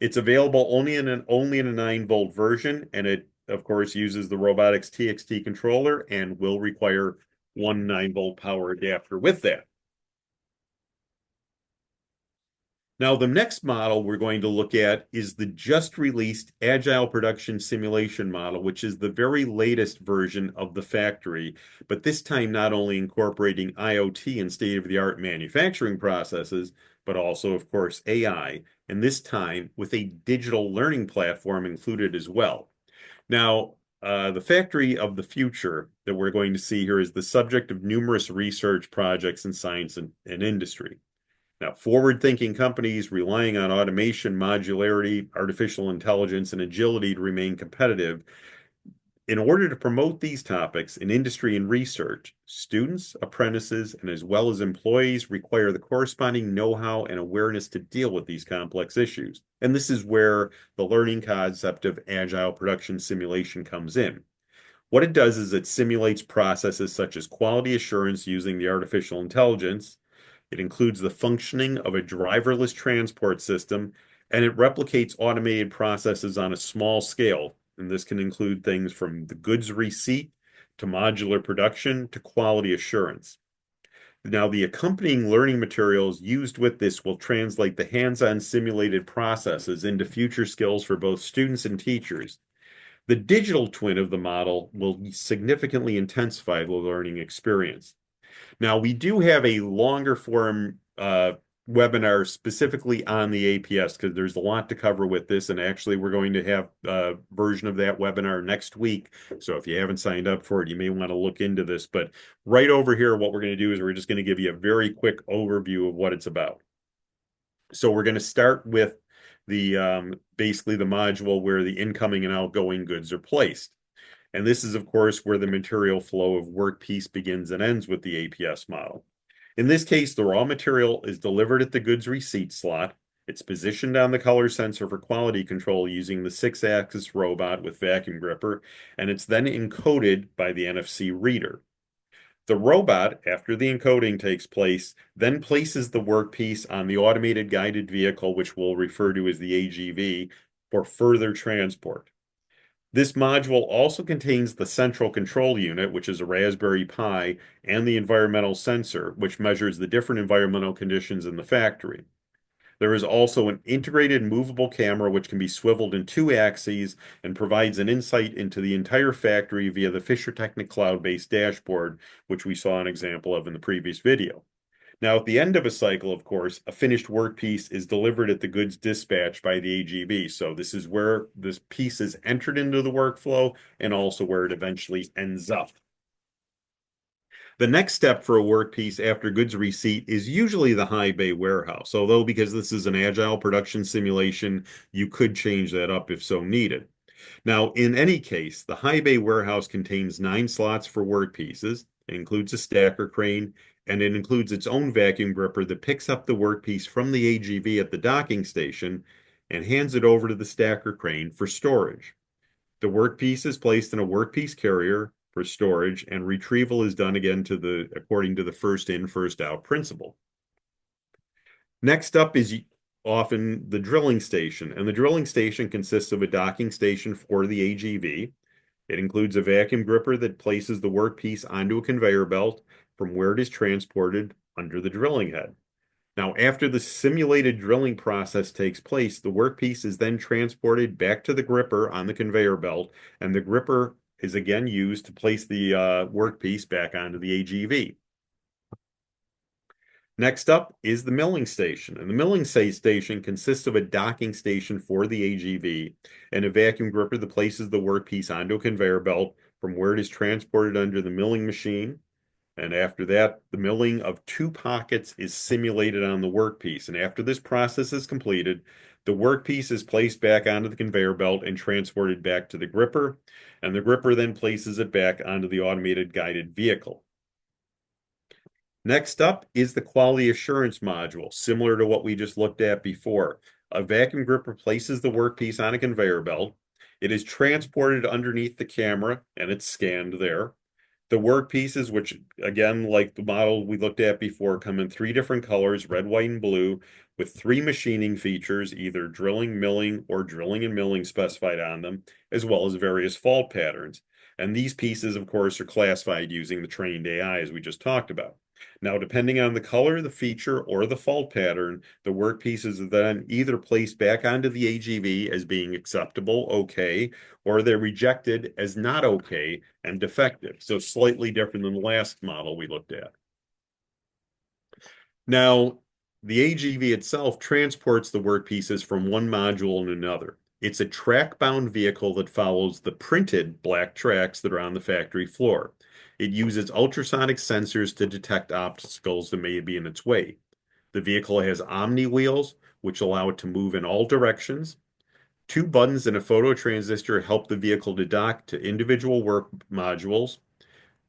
It's available only in a 9-volt version, and it, of course, uses the robotics TXT controller and will require one 9-volt power adapter with that. Now, the next model we're going to look at is the just released Agile Production Simulation model, which is the very latest version of the factory, but this time not only incorporating IoT and state-of-the-art manufacturing processes, but also, of course, AI, and this time with a digital learning platform included as well. Now, the factory of the future that we're going to see here is the subject of numerous research projects in science and industry. Now, forward-thinking companies relying on automation, modularity, artificial intelligence, and agility to remain competitive. In order to promote these topics in industry and research, students, apprentices, and as well as employees require the corresponding know-how and awareness to deal with these complex issues. And this is where the learning concept of agile production simulation comes in. What it does is it simulates processes such as quality assurance using the artificial intelligence. It includes the functioning of a driverless transport system, and it replicates automated processes on a small scale. And this can include things from the goods receipt to modular production to quality assurance. Now, the accompanying learning materials used with this will translate the hands-on simulated processes into future skills for both students and teachers. The digital twin of the model will significantly intensify the learning experience. Now, we do have a longer form webinar specifically on the APS because there's a lot to cover with this. And actually, we're going to have a version of that webinar next week. So if you haven't signed up for it, you may want to look into this. But right over here, what we're going to do is we're just going to give you a very quick overview of what it's about. So we're going to start with the basically the module where the incoming and outgoing goods are placed. And this is, of course, where the material flow of work piece begins and ends with the APS model. In this case, the raw material is delivered at the goods receipt slot. It's positioned on the color sensor for quality control using the 6-axis robot with vacuum gripper, and it's then encoded by the NFC reader. The robot, after the encoding takes place, then places the workpiece on the automated guided vehicle, which we'll refer to as the AGV, for further transport. This module also contains the central control unit, which is a Raspberry Pi, and the environmental sensor, which measures the different environmental conditions in the factory. There is also an integrated movable camera, which can be swiveled in 2 axes and provides an insight into the entire factory via the fischertechnik cloud-based dashboard, which we saw an example of in the previous video. Now, at the end of a cycle, of course, a finished workpiece is delivered at the goods dispatch by the AGV. So this is where this piece is entered into the workflow and also where it eventually ends up. The next step for a workpiece after goods receipt is usually the high bay warehouse, although because this is an agile production simulation, you could change that up if so needed. Now, in any case, the high bay warehouse contains 9 slots for workpieces. It includes a stacker crane, and it includes its own vacuum gripper that picks up the workpiece from the AGV at the docking station and hands it over to the stacker crane for storage. The workpiece is placed in a workpiece carrier for storage, and retrieval is done again according to the first in, first out principle. Next up is often the drilling station, and the drilling station consists of a docking station for the AGV. It includes a vacuum gripper that places the workpiece onto a conveyor belt from where it is transported under the drilling head. Now, after the simulated drilling process takes place, the workpiece is then transported back to the gripper on the conveyor belt, and the gripper is again used to place the workpiece back onto the AGV. Next up is the milling station, and the milling station consists of a docking station for the AGV and a vacuum gripper that places the workpiece onto a conveyor belt from where it is transported under the milling machine. And after that, the milling of two pockets is simulated on the workpiece. And after this process is completed, the workpiece is placed back onto the conveyor belt and transported back to the gripper. And the gripper then places it back onto the automated guided vehicle. Next up is the quality assurance module, similar to what we just looked at before. A vacuum gripper places the workpiece on a conveyor belt. It is transported underneath the camera and it's scanned there. The work pieces, which again, like the model we looked at before, come in three different colors, red, white, and blue, with three machining features, either drilling, milling, or drilling and milling specified on them, as well as various fault patterns. And these pieces, of course, are classified using the trained AI, as we just talked about. Now, depending on the color, the feature, or the fault pattern, the work pieces are then either placed back onto the AGV as being acceptable, okay, or they're rejected as not okay and defective. So slightly different than the last model we looked at. Now, the AGV itself transports the work pieces from one module to another. It's a track-bound vehicle that follows the printed black tracks that are on the factory floor. It uses ultrasonic sensors to detect obstacles that may be in its way. The vehicle has omni wheels, which allow it to move in all directions. Two buttons and a photo transistor help the vehicle to dock to individual work modules.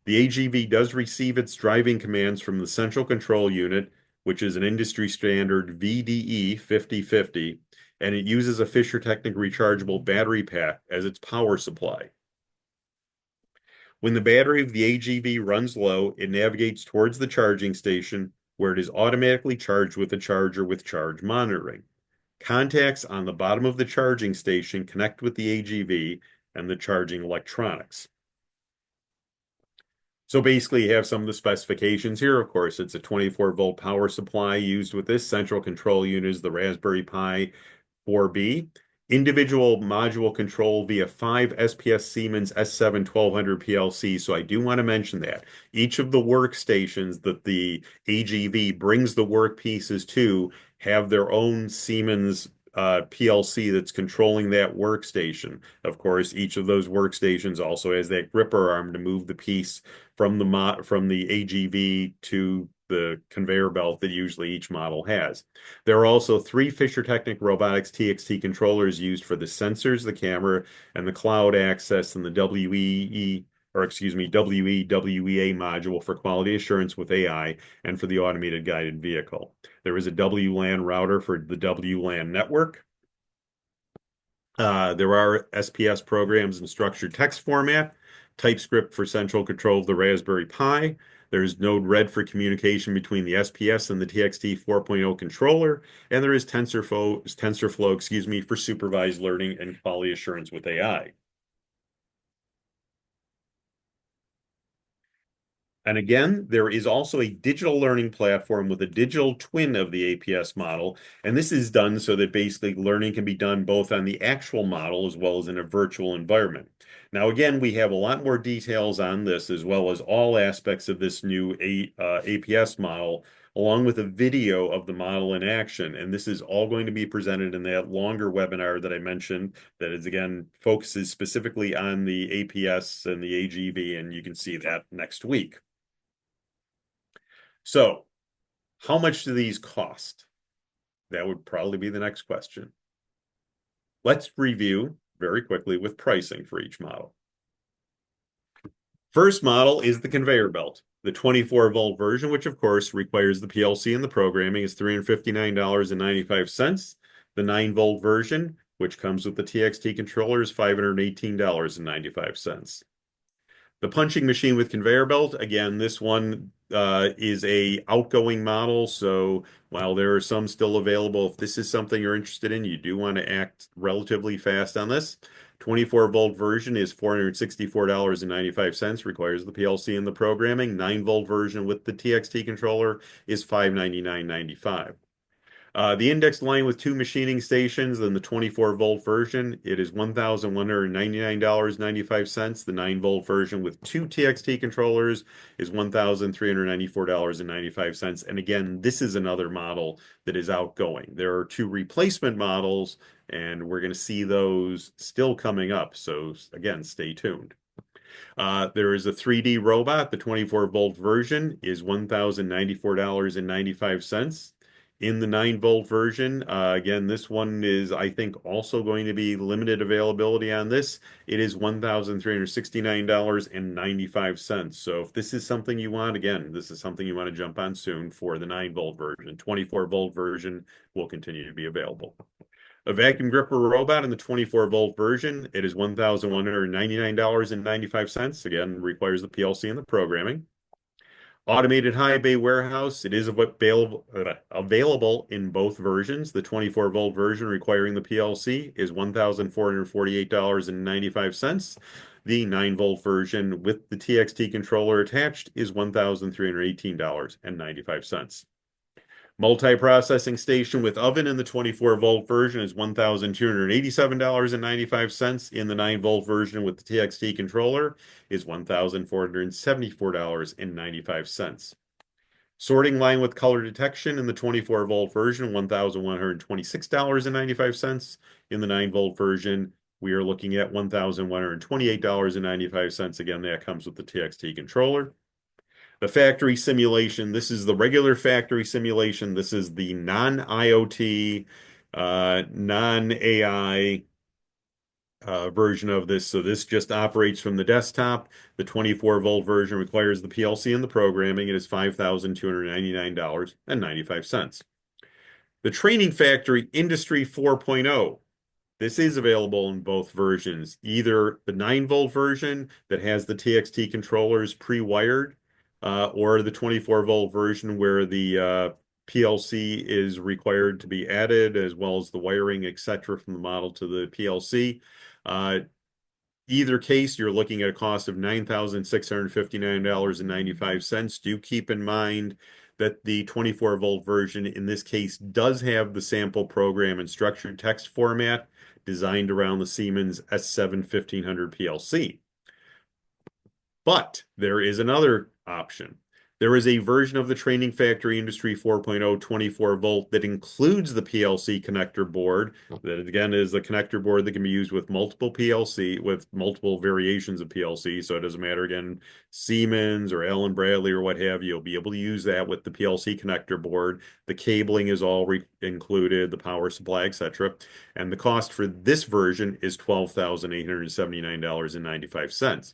The AGV does receive its driving commands from the Central Control Unit, which is an industry standard VDE 5050, and it uses a fischertechnik rechargeable battery pack as its power supply. When the battery of the AGV runs low, it navigates towards the charging station, where it is automatically charged with a charger with charge monitoring. Contacts on the bottom of the charging station connect with the AGV and the charging electronics. So basically, you have some of the specifications here. Of course, it's a 24-volt power supply used with this. Central control unit is the Raspberry Pi 4B. Individual module control via 5 SPS Siemens S7 1200 PLC. So I do want to mention that. Each of the workstations that the AGV brings the work pieces to have their own Siemens PLC that's controlling that workstation. Of course, each of those workstations also has that gripper arm to move the piece from the AGV to the conveyor belt that usually each model has. There are also three fischertechnik Robotics TXT controllers used for the sensors, the camera, and the cloud access, and the WEWEA module for quality assurance with AI and for the automated guided vehicle. There is a WLAN router for the WLAN network. There are SPS programs in structured text format, TypeScript for central control of the Raspberry Pi. There's Node-RED for communication between the SPS and the TXT 4.0 controller, and there is TensorFlow, for supervised learning and quality assurance with AI. And again, there is also a digital learning platform with a digital twin of the APS model. And this is done so that basically learning can be done both on the actual model as well as in a virtual environment. Now, again, we have a lot more details on this as well as all aspects of this new APS model, along with a video of the model in action. And this is all going to be presented in that longer webinar that I mentioned that is, again, focuses specifically on the APS and the AGV. And you can see that next week. So, how much do these cost? That would probably be the next question. Let's review very quickly with pricing for each model. First model is the conveyor belt. The 24-volt version, which of course requires the PLC and the programming, is $359.95. The 9-volt version, which comes with the TXT controller, is $518.95. The punching machine with conveyor belt, again, this one is a outgoing model. So while there are some still available, if this is something you're interested in, you do want to act relatively fast on this. 24-volt version is $464.95, requires the PLC and the programming. 9-volt version with the TXT controller is $599.95. The indexed line with two machining stations and the 24-volt version, it is $1,199.95. The 9-volt version with two TXT controllers is $1,394.95. And again, this is another model that is outgoing. There are two replacement models, and we're going to see those still coming up. So again, stay tuned. There is a 3D robot. The 24-volt version is $1,094.95. In the 9-volt version, again, this one is, I think, also going to be limited availability on this. It is $1,369.95. So if this is something you want, again, this is something you want to jump on soon for the 9-volt version. 24-volt version will continue to be available. A vacuum gripper robot in the 24-volt version, it is $1,199.95. Again, requires the PLC and the programming. Automated high bay warehouse, it is available in both versions. The 24-volt version requiring the PLC is $1,448.95. The 9-volt version with the TXT controller attached is $1,318.95. Multi-processing station with oven in the 24-volt version is $1,287.95. In the 9-volt version with the TXT controller is $1,474.95. Sorting line with color detection in the 24-volt version, $1,126.95. In the 9-volt version, we are looking at $1,128.95. Again, that comes with the TXT controller. The factory simulation, this is the regular factory simulation. This is the non-IoT, non-AI version of this. So this just operates from the desktop. The 24-volt version requires the PLC and the programming. It is $5,299.95. The Training Factory Industry 4.0. This is available in both versions, either the 9-volt version that has the TXT controllers pre-wired, or the 24-volt version where the PLC is required to be added, as well as the wiring, etc., from the model to the PLC. Either case, you're looking at a cost of $9,659.95. Do keep in mind that the 24-volt version in this case does have the sample program and structured text format designed around the Siemens S7 1500 PLC. But there is another option. There is a version of the Training Factory Industry 4.0 24-volt that includes the PLC connector board. That again is a connector board that can be used with multiple PLC, with multiple variations of PLC. So it doesn't matter, again, Siemens or Allen Bradley or what have you, you'll be able to use that with the PLC connector board. The cabling is all included, the power supply, etc. And the cost for this version is $12,879.95.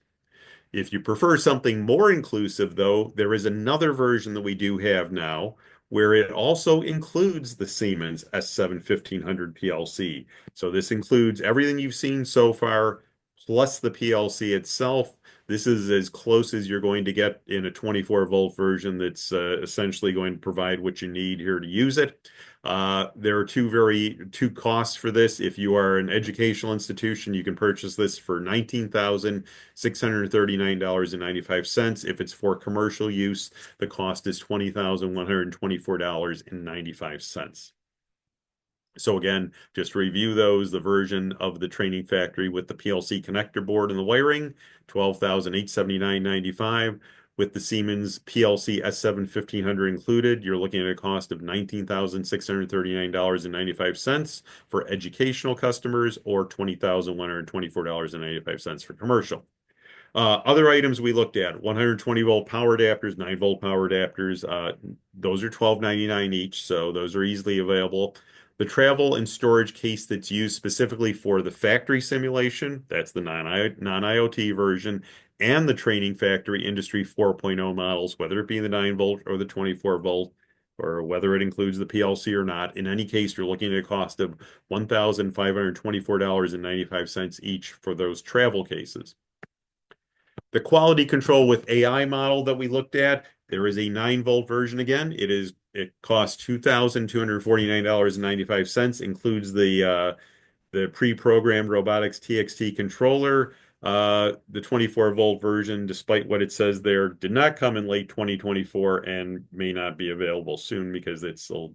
If you prefer something more inclusive, though, there is another version that we do have now where it also includes the Siemens S7 1500 PLC. So this includes everything you've seen so far, plus the PLC itself. This is as close as you're going to get in a 24-volt version that's essentially going to provide what you need here to use it. There are two costs for this. If you are an educational institution, you can purchase this for $19,639.95. If it's for commercial use, the cost is $20,124.95. So again, just to review those, the version of the Training Factory with the PLC connector board and the wiring, $12,879.95. With the Siemens PLC S7 1500 included, you're looking at a cost of $19,639.95 for educational customers, or $20,124.95 for commercial. Other items we looked at, 120-volt power adapters, 9-volt power adapters, those are $12.99 each, so those are easily available. The travel and storage case that's used specifically for the factory simulation, that's the non-IoT version, and the Training Factory Industry 4.0 models, whether it be the 9-volt or the 24-volt, or whether it includes the PLC or not. In any case, you're looking at a cost of $1,524.95 each for those travel cases. The quality control with AI model that we looked at, there is a 9-volt version again. It costs $2,249.95, includes the pre-programmed robotics TXT controller. The 24-volt version, despite what it says there, did not come in late 2024 and may not be available soon because it's still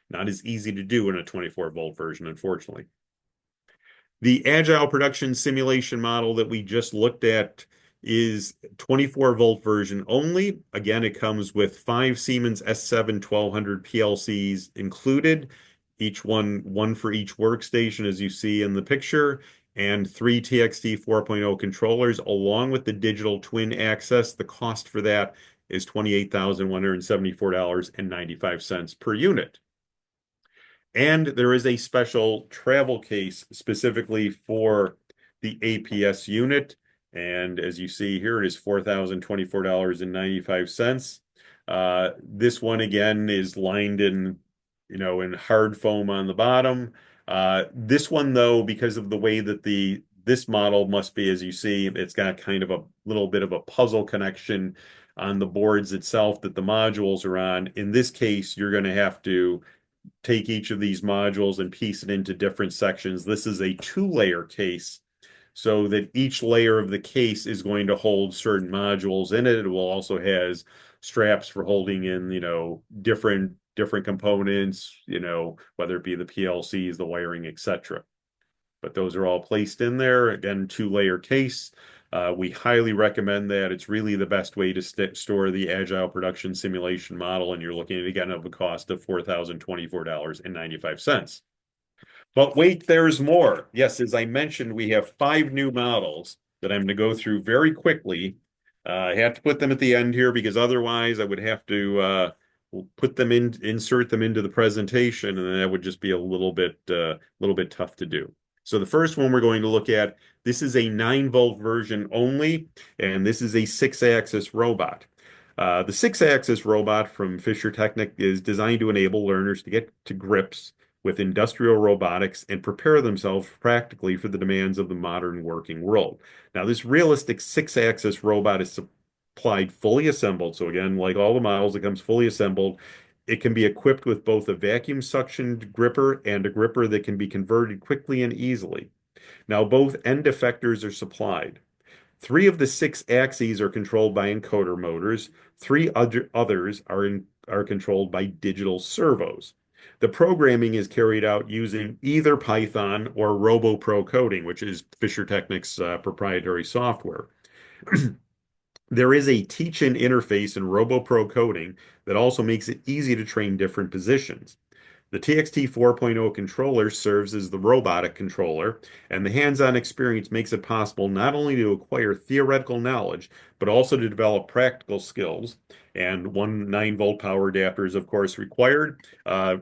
not as easy to do in a 24-volt version, unfortunately. The Agile Production Simulation model that we just looked at is 24-volt version only. Again, it comes with 5 Siemens S7 1200 PLCs included, each one for each workstation, as you see in the picture. and three TXT 4.0 controllers, along with the digital twin access. The cost for that is $28,174.95 per unit. And there is a special travel case specifically for the APS unit. And as you see here, it is $4,024.95. This one again is lined in hard foam on the bottom. This one though, because of the way that this model must be, as you see, it's got kind of a little bit of a puzzle connection on the boards itself that the modules are on. In this case, you're going to have to take each of these modules and piece it into different sections. This is a two-layer case, so that each layer of the case is going to hold certain modules in it. It will also has straps for holding in, different components, whether it be the PLCs, the wiring, etc. But those are all placed in there. Again, two-layer case. We highly recommend that. It's really the best way to store the Agile Production Simulation model, and you're looking at, again, of a cost of $4,024.95. But wait, there's more. Yes, as I mentioned, we have 5 new models that I'm going to go through very quickly. I have to put them at the end here because otherwise I would have to insert them into the presentation, and that would just be a little bit tough to do. So the first one we're going to look at, this is a 9-volt version only, and this is a 6-axis robot. The 6-axis robot from fischertechnik is designed to enable learners to get to grips with industrial robotics and prepare themselves practically for the demands of the modern working world. Now, this realistic 6-axis robot is supplied fully assembled. So again, like all the models, it comes fully assembled. It can be equipped with both a vacuum suctioned gripper and a gripper that can be converted quickly and easily. Now, both end effectors are supplied. 3 of the 6 axes are controlled by encoder motors. 3 others are controlled by digital servos. The programming is carried out using either Python or RoboPro coding, which is fischertechnik's proprietary software. There is a teach-in interface in RoboPro coding that also makes it easy to train different positions. The TXT 4.0 controller serves as the robotic controller, and the hands-on experience makes it possible not only to acquire theoretical knowledge, but also to develop practical skills. And one 9-volt power adapter is, of course, required.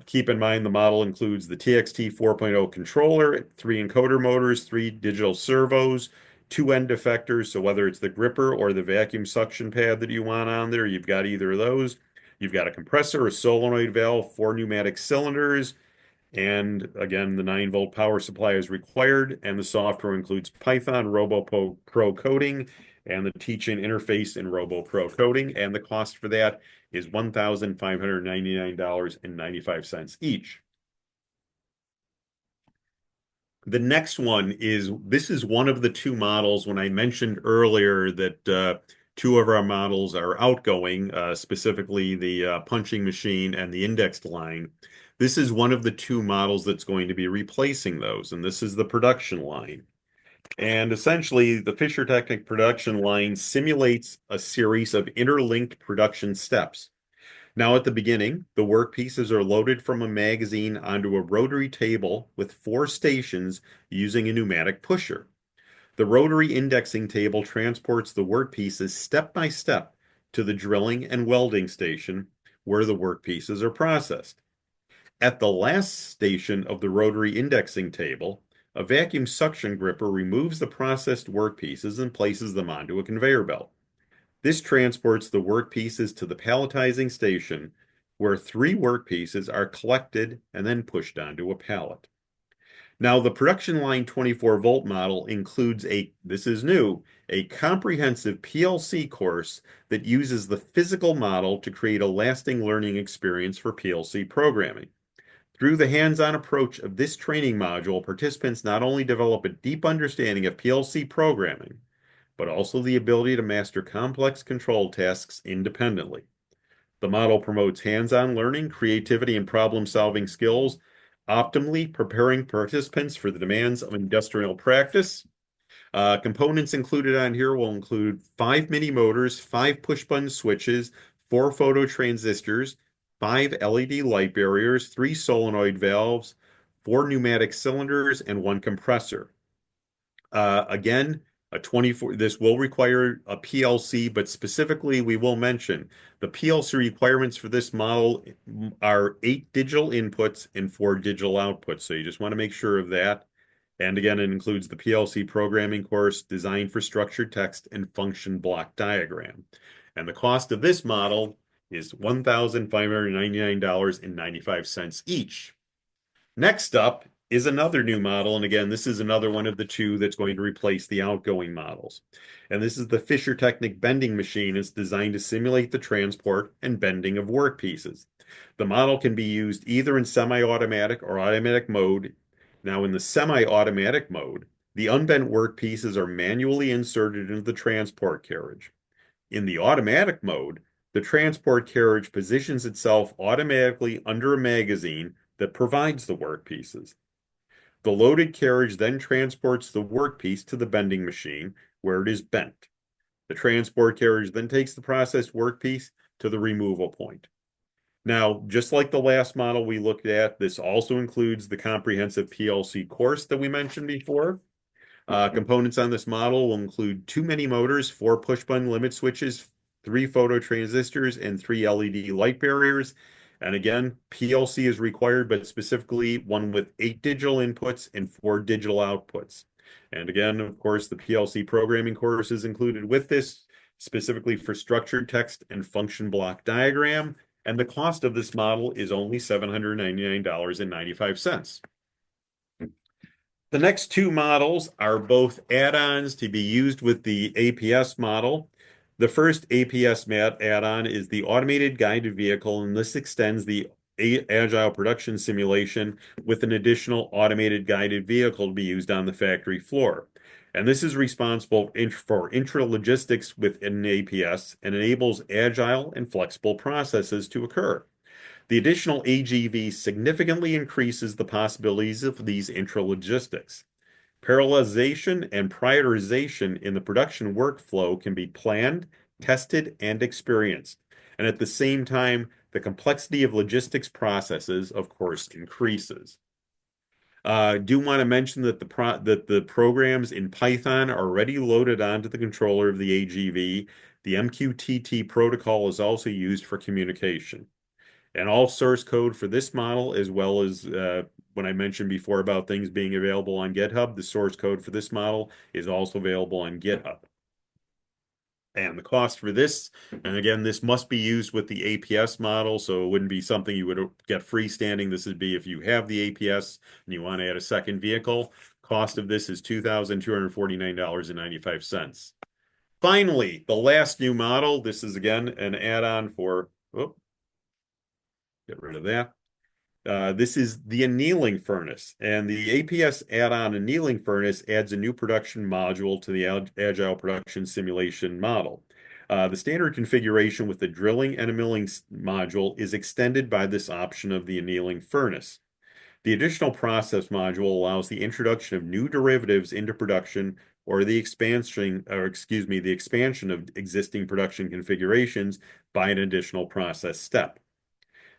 Keep in mind the model includes the TXT 4.0 controller, 3 encoder motors, 3 digital servos, 2 end effectors. So whether it's the gripper or the vacuum suction pad that you want on there, you've got either of those. You've got a compressor, a solenoid valve, 4 pneumatic cylinders, and again, the 9-volt power supply is required, and the software includes Python, RoboPro coding, and the teach-in interface in RoboPro coding, and the cost for that is $1,599.95 each. The next one this is one of the 2 models when I mentioned earlier that 2 of our models are outgoing, specifically the punching machine and the indexed line. This is one of the 2 models that's going to be replacing those, and this is the production line. And essentially, the fischertechnik production line simulates a series of interlinked production steps. Now, at the beginning, the workpieces are loaded from a magazine onto a rotary table with 4 stations using a pneumatic pusher. The rotary indexing table transports the workpieces step by step to the drilling and welding station where the workpieces are processed. At the last station of the rotary indexing table, a vacuum suction gripper removes the processed workpieces and places them onto a conveyor belt. This transports the workpieces to the palletizing station, where 3 workpieces are collected and then pushed onto a pallet. Now, the production line 24-volt model includes this is new, a comprehensive PLC course that uses the physical model to create a lasting learning experience for PLC programming. Through the hands-on approach of this training module, participants not only develop a deep understanding of PLC programming, but also the ability to master complex control tasks independently. The model promotes hands-on learning, creativity, and problem-solving skills, optimally preparing participants for the demands of industrial practice. Components included on here will include 5 mini motors, 5 push-button switches, 4 photo transistors, 5 LED light barriers, 3 solenoid valves, 4 pneumatic cylinders, and 1 compressor. Again, a 24, this will require a PLC, but specifically we will mention the PLC requirements for this model are 8 digital inputs and 4 digital outputs. So you just want to make sure of that. And again, it includes the PLC programming course, Design for Structured Text, and Function Block Diagram. And the cost of this model is $1,599.95 each. Next up is another new model. And again, this is another one of the two that's going to replace the outgoing models. And this is the fischertechnik bending machine. It's designed to simulate the transport and bending of workpieces. The model can be used either in semi-automatic or automatic mode. Now, in the semi-automatic mode, the unbent workpieces are manually inserted into the transport carriage. In the automatic mode, the transport carriage positions itself automatically under a magazine that provides the workpieces. The loaded carriage then transports the workpiece to the bending machine where it is bent. The transport carriage then takes the processed workpiece to the removal point. Now, just like the last model we looked at, this also includes the comprehensive PLC course that we mentioned before. Components on this model will include 2 mini motors, 4 push-button limit switches, 3 photo transistors, and 3 LED light barriers. And again, PLC is required, but specifically one with 8 digital inputs and 4 digital outputs. And again, of course, the PLC programming course is included with this, specifically for structured text and function block diagram. And the cost of this model is only $799.95. The next two models are both add-ons to be used with the APS model. The first APS add-on is the automated guided vehicle, and this extends the agile production simulation with an additional automated guided vehicle to be used on the factory floor. And this is responsible for intralogistics within APS and enables agile and flexible processes to occur. The additional AGV significantly increases the possibilities of these intralogistics. Parallelization and prioritization in the production workflow can be planned, tested, and experienced. And at the same time, the complexity of logistics processes, of course, increases. Do want to mention that the programs in Python are already loaded onto the controller of the AGV. The MQTT protocol is also used for communication. And all source code for this model, as well as when I mentioned before about things being available on GitHub, the source code for this model is also available on GitHub. And the cost for this, and again, this must be used with the APS model, so it wouldn't be something you would get freestanding. This would be if you have the APS and you want to add a second vehicle. Cost of this is $2,249.95. Finally, the last new model. This is again an add-on for, oh, get rid of that. This is the annealing furnace, and the APS add-on annealing furnace adds a new production module to the Agile production simulation model. The standard configuration with the drilling and annealing module is extended by this option of the annealing furnace. The additional process module allows the introduction of new derivatives into production or the expansion of existing production configurations by an additional process step.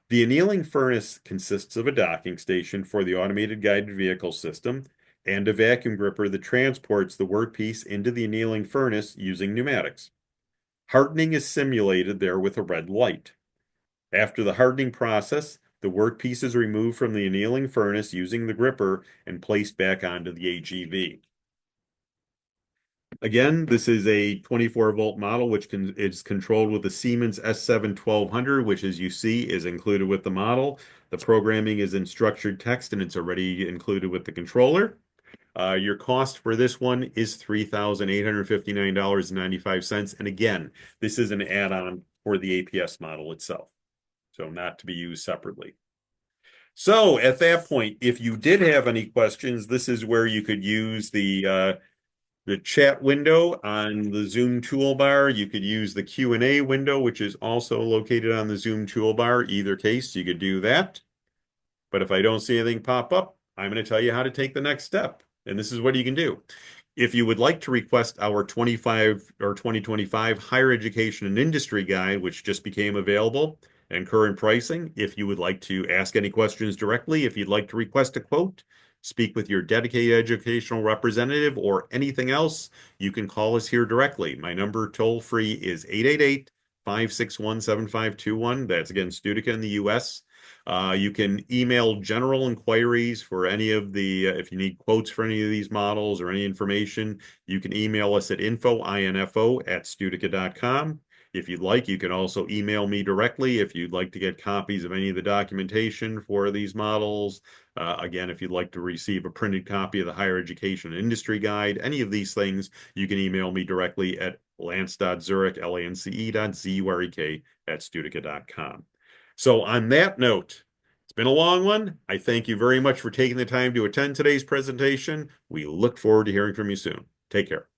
The annealing furnace consists of a docking station for the automated guided vehicle system and a vacuum gripper that transports the workpiece into the annealing furnace using pneumatics. Hardening is simulated there with a red light. After the hardening process, the workpiece is removed from the annealing furnace using the gripper and placed back onto the AGV. Again, this is a 24-volt model, which is controlled with the Siemens S7-1200, which, as you see, is included with the model. The programming is in structured text, and it's already included with the controller. Your cost for this one is $3,859.95. And again, this is an add-on for the APS model itself, so not to be used separately. So at that point, if you did have any questions, this is where you could use the chat window on the Zoom toolbar. You could use the Q&A window, which is also located on the Zoom toolbar. Either case, you could do that. But if I don't see anything pop up, I'm going to tell you how to take the next step. And this is what you can do. If you would like to request our 2025 Higher Education and Industry Guide, which just became available, and current pricing, if you would like to ask any questions directly, if you'd like to request a quote, speak with your dedicated educational representative, or anything else, you can call us here directly. My number toll free is 888-561-7521. That's again Studica in the US. You can email general inquiries for any of the, if you need quotes for any of these models or any information, you can email us at info@studica.com. If you'd like, you can also email me directly if you'd like to get copies of any of the documentation for these models. Again, if you'd like to receive a printed copy of the Higher Education Industry Guide, any of these things, you can email me directly at lance.zurich, lance.zurek @studica.com. So on that note, it's been a long one. I thank you very much for taking the time to attend today's presentation. We look forward to hearing from you soon. Take care.